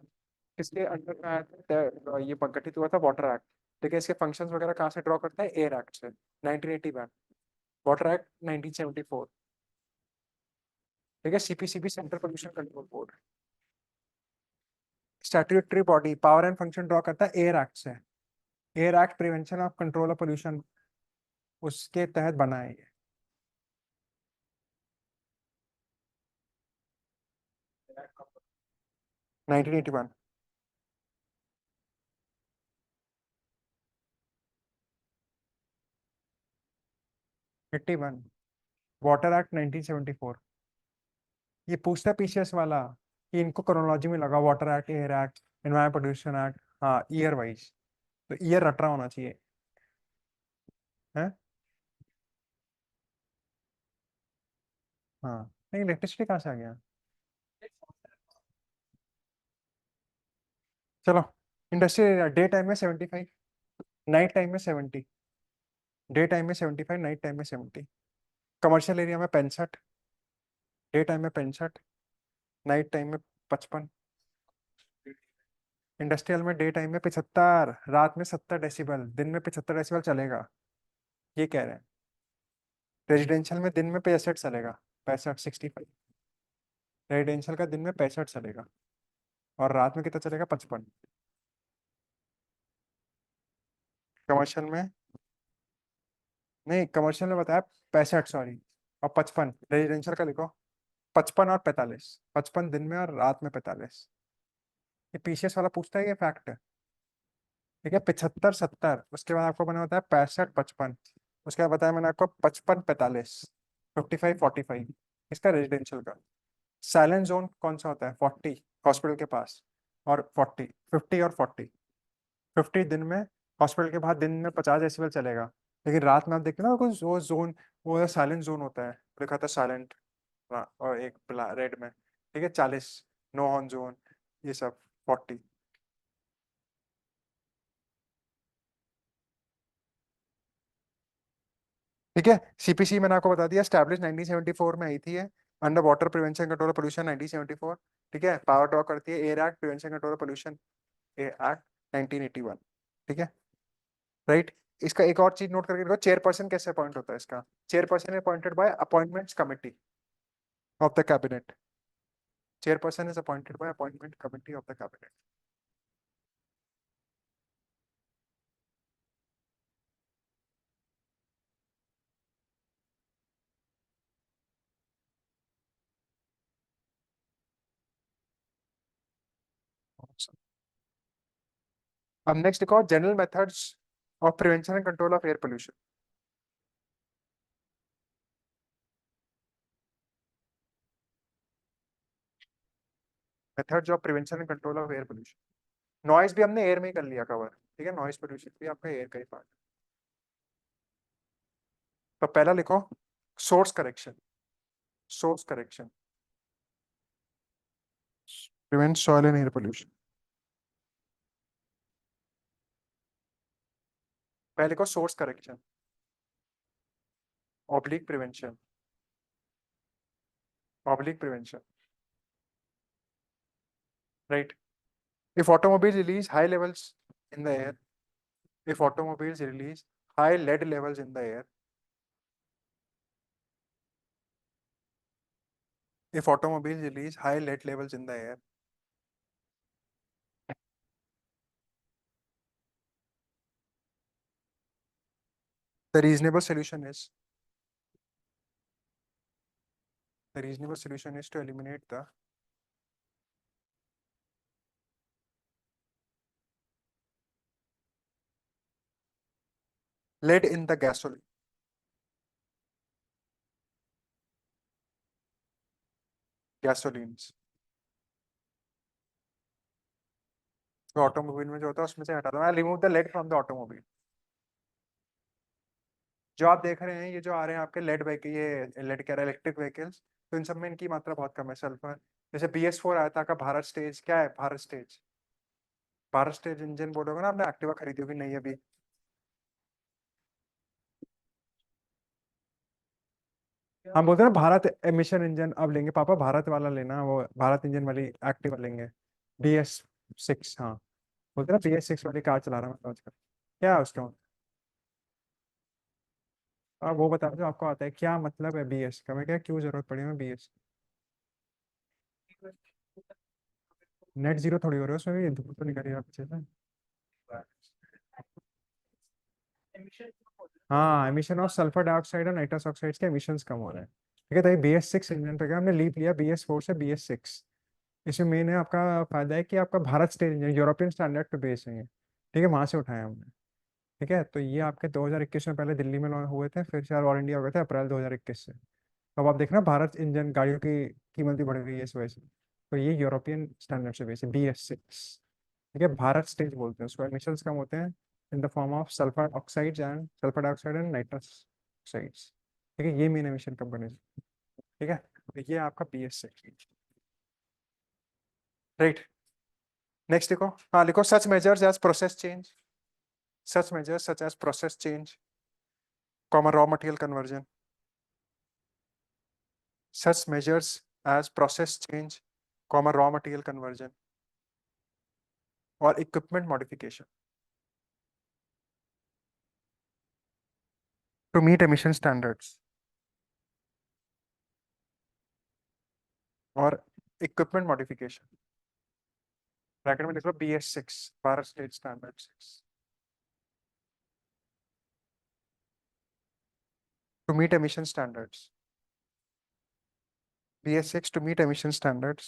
Speaker 1: किसके अंडर में आया था? ये गठित हुआ था वाटर एक्ट. ठीक है, इसके फंक्शंस वगैरह कहाँ से ड्रॉ करता है? एयर एक्ट से, 1981. Water act 1974. ठीक है, CPCB central pollution control board. Statutory body power and function draw करता है एयर एक्ट से. Air act prevention of control of pollution, उसके तहत बना है ये. 1981. 81. Water act 1974. ये पूछता है PCS वाला. कि इनको क्रोनोलॉजी में लगा, water act, air act, environment pollution act, हाँ ईयर वाइज, तो ईयर रट रहा होना चाहिए है। हाँ नहीं, इलेक्ट्रिसिटी कहाँ से आ गया। चलो, इंडस्ट्रियल एरिया डे टाइम में 75, नाइट टाइम में 70, डे टाइम में 75, नाइट टाइम में 70। कमर्शियल एरिया में 65, डे टाइम में 65, नाइट टाइम में 55। इंडस्ट्रियल में डे टाइम में 75, रात में 70 डेसिबल, दिन में 75 डेसिबल चलेगा, ये कह रहे हैं। रेजिडेंशियल में दिन में 65 चलेगा, 65, 65। रेजिडेंशियल का दिन में 65 चलेगा, और रात में कितना चलेगा, 55। कमर्शियल में, नहीं कमर्शियल में बताया 65, सॉरी, और 55 रेजिडेंशियल का लिखो। 55 और 45, 55 दिन में और रात में 45। ये पीसीएस वाला पूछता है, ये फैक्ट है। ठीक है, 75, 70, उसके बाद आपको बना होता है 65, 55, उसके बाद बताया मैंने आपको 55, 45, 55, 45, इसका रेजिडेंशियल का। साइलेंट जोन कौन सा होता है, 40 हॉस्पिटल के पास, और 40, 50 और 40। 50 दिन में, हॉस्पिटल के बाहर दिन में 50 डेसिबल चलेगा, लेकिन रात में आप देखते हैं ना कुछ वो जोन, वो साइलेंट जोन होता है, लिखा था साइलेंट, और एक रेड में, ठीक है 40, नो हॉर्न जोन, ये सब 40। ठीक है, सीपीसी मैंने आपको बता दिया, स्टैब्लिश 1974 में आई थी है, under water prevention control pollution 1974। ठीक है, पावर ड्रॉ करती है air act, prevention control pollution act 1981। ठीक है, राइट। इसका एक और चीज नोट करके रखो, चेयरपर्सन कैसे अपॉइंट होता है इसका। Chairperson appointed by appointments committee of the cabinet. Chairperson is appointed by appointment committee of the cabinet. अब नेक्स्ट देखो, general methods of prevention and control of air pollution. Methods of prevention and control of air pollution. Noise भी हमने air में ही कर लिया cover, ठीक है, noise pollution भी आपका एयर का ही पार्ट। तो पहला लिखो, source correction. Source correction prevent soil and air pollution. पहले लिखो source correction, oblique prevention, oblique prevention, right. If automobiles release high levels in the air, if automobiles release high lead levels in the air, if automobiles release high lead levels in the air, the reasonable solution is to eliminate the lead in the gasolines। तो automobile में जो होता है उसमें से हटा दो, मैं remove the lead from the automobile. जो आप देख रहे हैं, ये जो आ रहे हैं आपके लेड व्हीकल, ये लेड कह रहा है इलेक्ट्रिक व्हीकल्स, तो इन सब में इनकी मात्रा बहुत कम है, सल्फर। जैसे BS4 आया था का भारत स्टेज, क्या है Bharat stage, Bharat stage engine बोलोगे ना, आपने एक्टिवा खरीदी होगी नहीं अभी। हम बोलते हैं ना भारत एमिशन इंजन, अब लेंगे पापा भारत वाला लेना, वो भारत इंजन वाली एक्टिवा लेंगे, BS6, हाँ। बोलते हैं ना BS6 वाली कार चला रहा हूँ मैं आजकल। क्या है उसका, आप वो बता दो आपको आता है क्या मतलब है BS का, मैं क्या क्यों जरूरत पड़ी है BS। नेट जीरो थोड़ी हो रहा है उसमें भी, धूप तो निकल रही है पीछे से। हाँ, एमिशन ऑफ सल्फर डाइऑक्साइड और नाइट्रस ऑक्साइड के एमिशंस कम हो रहे हैं। ठीक है, तो ये BS6 इंजन पे क्या हमने लीप लिया BS4 से BS6। इसमें मेन है आपका फायदा है कि आपका Bharat stage engine European standard पे बेस है ये। ठीक है, वहां से उठाया हमने। ठीक है, तो ये आपके 2021 में पहले दिल्ली में लॉन्च हुए थे, फिर शायद ऑल इंडिया हो गए थे अप्रैल 2021 से। तो अब आप देखना भारत इंजन गाड़ियों की कीमत भी बढ़ गई है इस वजह से। तो ये यूरोपियन स्टैंडर्ड से बेस है, BS6। ठीक है, भारत स्टेज बोलते हैं उसको। एमिशंस कम होते हैं in the form of sulphur oxides and sulphur dioxide and nitrous oxides. ठीक है, ये मेन एमिशन कंपनीज। ठीक है, तो ये आपका BS6। राइट, नेक्स्ट देखो। हाँ लिखो, such measures as process change, such measures such as process change, common raw material conversion, such measures as process change, raw material conversion, or equipment modification to meet emission standards, or equipment modification। Bracket में लिख लो BS6, Bharat state standard 6। To meet emission standards, BS6 to meet emission standards,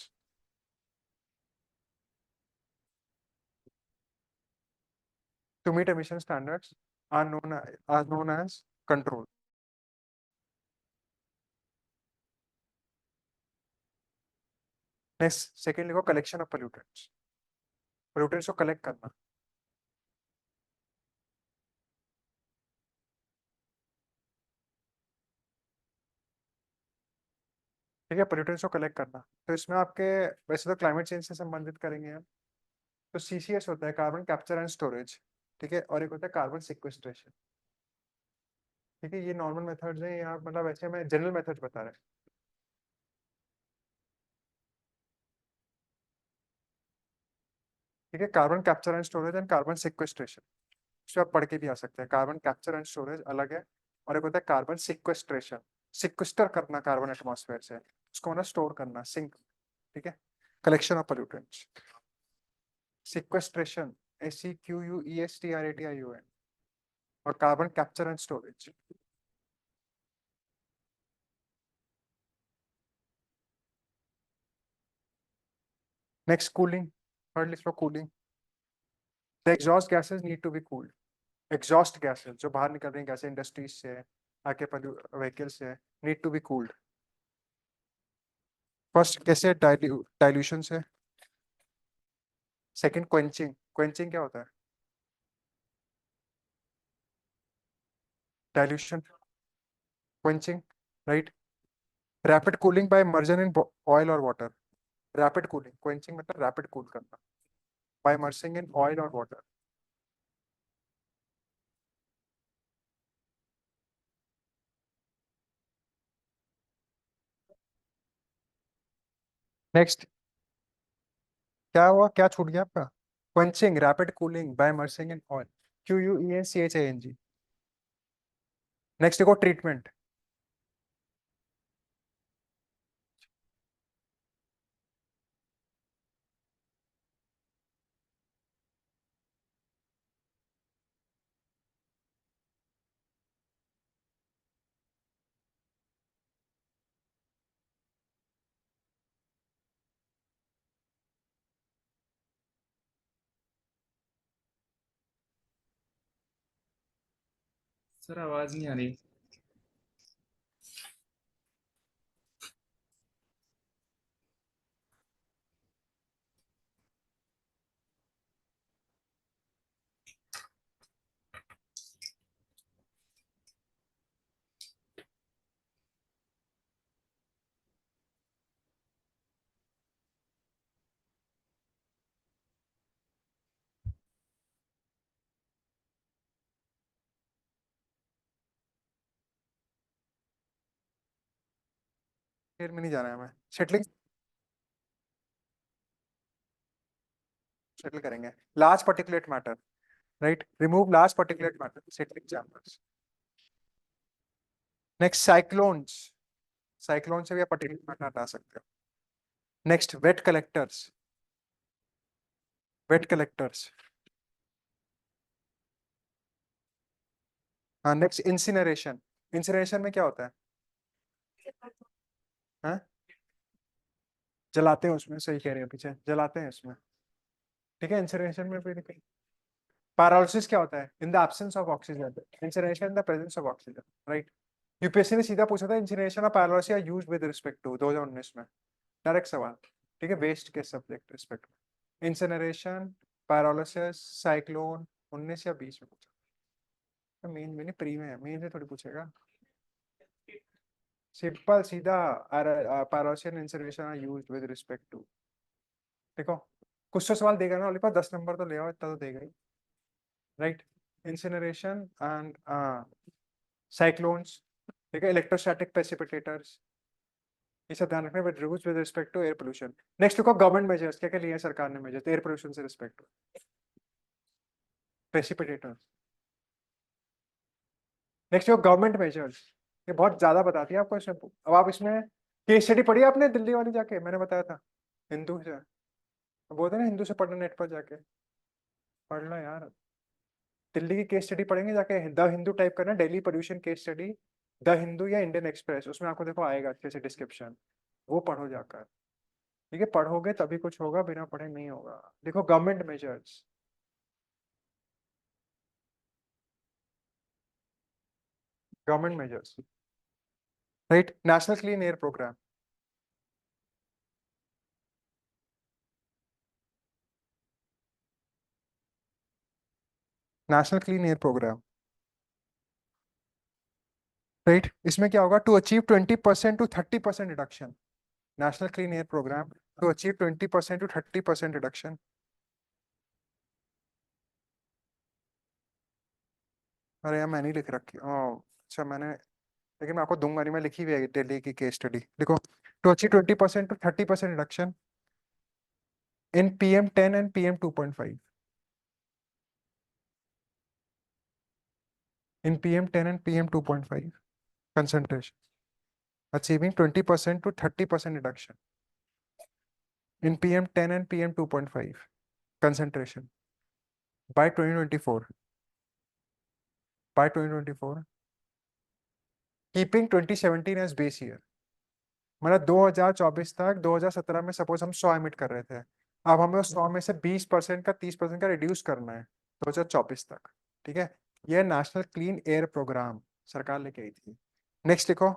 Speaker 1: to meet emission standards are known as control। Next second लिखो, collection of pollutants, pollutants को collect करना। ठीक है, pollutants को collect करना, तो इसमें आपके वैसे तो क्लाइमेट चेंज से संबंधित करेंगे हम। तो CCS होता है, कार्बन कैप्चर एंड स्टोरेज। ठीक है, और एक होता है कार्बन सिक्वेस्ट्रेशन। ठीक है, ये नॉर्मल मेथड्स हैं, यहाँ मतलब वैसे हमें जनरल मेथड्स बता रहे हैं। ठीक है, carbon capture and storage and carbon sequestration, इसको आप पढ़ के भी आ सकते हैं। कार्बन कैप्चर एंड स्टोरेज अलग है, और एक होता है कार्बन सिक्वेस्ट्रेशन, सिक्वेस्टर करना कार्बन एटमॉस्फेयर से, उसको मतलब स्टोर करना, सिंक। ठीक है, collection of pollutants, sequestration, SEQUESTRATION, और carbon capture and storage. Next cooling, third list for cooling, the exhaust gases need to be cooled. Exhaust gases जो बाहर निकल रही गैसें इंडस्ट्रीज से, आके व्हीकल से, need to be cooled. First कैसे, डाइल्यूशन से। सेकंड क्वेंचिंग, क्वेंचिंग क्या होता है? Dilution, quenching, right. Rapid cooling by immersion in oil और वाटर, रैपिड कूलिंग, क्वेंचिंग मतलब रैपिड कूल करना, बाय इमर्सिंग इन ऑयल और वाटर। नेक्स्ट, क्या हुआ, क्या छूट गया आपका? Quenching, rapid cooling by immersing in oil, QUENCHING। Next देखो, ट्रीटमेंट।
Speaker 2: सर आवाज नहीं आ रही।
Speaker 1: फिर में नहीं जाना है हमें, सेटलिंग, सेटल करेंगे। Large particulate matter, right, remove large particulate matter, settling chambers. Next cyclones, cyclone से भी आप पार्टिकुलेट मैटर हटा सकते हो। Next wet collectors, wet collectors. हाँ, नेक्स्ट इंसिनरेशन, इंसिनरेशन में क्या होता है? हाँ, जलाते हैं उसमें, सही कह रहे हो, पीछे जलाते हैं उसमें। ठीक है, इंसिनरेशन में फिर पैरालिसिस क्या होता है? In the absence of oxygen, incineration in the presence of oxygen, right. UPSC ने सीधा पूछा था, इंसिनरेशन और paralysis are used with respect to 2019 में, डायरेक्ट सवाल। ठीक है, वेस्ट के सब्जेक्ट रिस्पेक्ट में। इंसिनरेशन, पायरोलिसिस, साइक्लोन, 19 या 20 में पूछा। तो मेन मैंने प्री में है, मेन से थोड़ी पूछेगा। सिंपल सीधा, pyrolysis incineration are used with respect to. देखो कुछ तो सवाल देगा ना ओली पास, 10 नंबर तो ले आओ, इतना तो देगा ही। राइट, इंसिनरेशन एंड साइक्लोन्स, ठीक है, इलेक्ट्रोस्टैटिक प्रेसिपिटेटर्स, ये सब ध्यान रखना, but rules with respect to air pollution. Next देखो गवर्नमेंट मेजर्स, क्या क्या लिए हैं सरकार ने मेजर्स एयर पोल्यूशन से रिस्पेक्ट टू। प्रेसिपिटेटर्स। नेक्स्ट देखो गवर्नमेंट मेजर्स, ये बहुत ज्यादा बताती है आपको इसमें। अब आप इसमें केस स्टडी पढ़ी आपने दिल्ली वाली जाके, मैंने बताया था हिंदू से, बोलते हैं ना हिंदू से पढ़ना, नेट पर जाके पढ़ना यार। दिल्ली की केस स्टडी पढ़ेंगे जाके, द हिंदू टाइप करना, Delhi pollution case study, the Hindu या इंडियन एक्सप्रेस, उसमें आपको देखो आएगा अच्छे से डिस्क्रिप्शन, वो पढ़ो जाकर। ठीक है, पढ़ोगे तभी कुछ होगा, बिना पढ़े नहीं होगा। देखो government measures, government measures, right, national clean air programme, national clean air programme, right. इसमें क्या होगा, to achieve 20% to 30% reduction, national clean air programme to achieve 20% to 30% reduction. अरे यार मैंने ही लिख रखी, अच्छा मैंने, लेकिन मैं आपको दूंगा नहीं, मैं लिखी हुई है दिल्ली की केस स्टडी, देखो। To achieve 20% to 30% reduction in PM10 and PM2.5, in PM10 and PM2.5 concentration, achieving 20% to 30% reduction in PM10 and PM2.5 concentration by 2024, by 2024, keeping 2017 as base year। मतलब 2024 तक, 2017 में सपोज हम 100 एमिट कर रहे थे, अब हमें उस 100 में से 20% का, 30% का रिड्यूस करना है 2024 तक। ठीक है, ये नेशनल क्लीन एयर प्रोग्राम सरकार लेके आई थी। नेक्स्ट लिखो,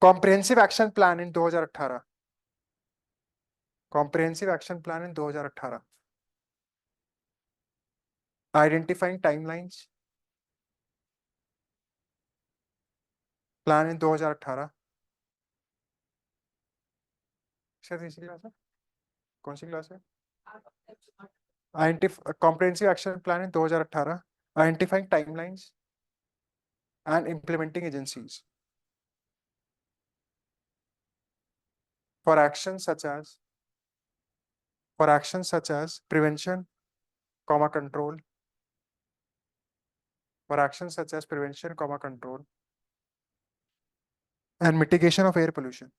Speaker 1: comprehensive action plan in 2018, comprehensive action plan in 2018, identifying timelines, plan in 2018। शायद इसी क्लास है, कौन सी क्लास है? Comprehensive action plan in 2018, identifying timelines and implementing agencies for action such as, for actions such as prevention, comma control, for actions such as prevention, comma control, and mitigation of air pollution,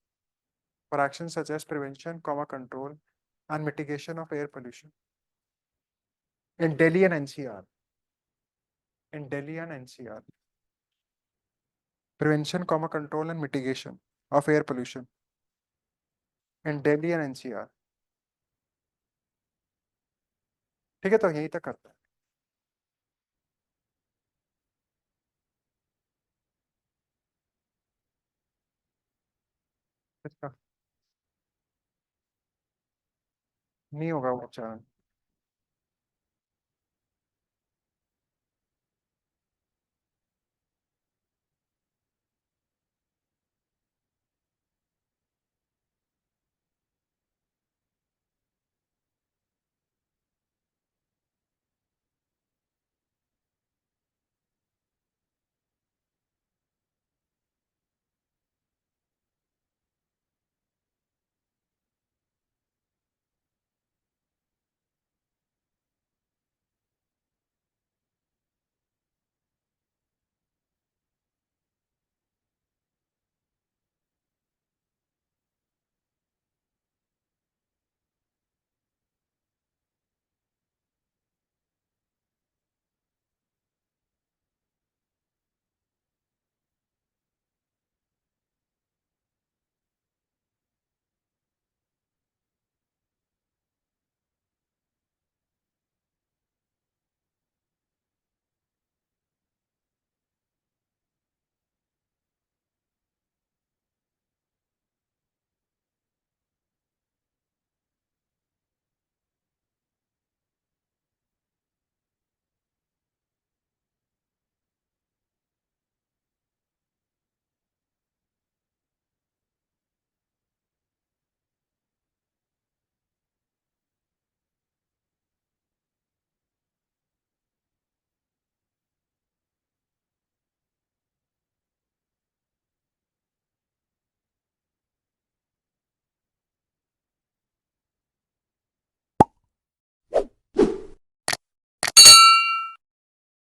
Speaker 1: for actions such as prevention, comma control, and mitigation of air pollution in Delhi and NCR, in Delhi and NCR, prevention, comma control, and mitigation of air pollution in Delhi and NCR। ठीक है, तो यहीं तक करता है। अच्छा, नहीं होगा वो, अच्छा।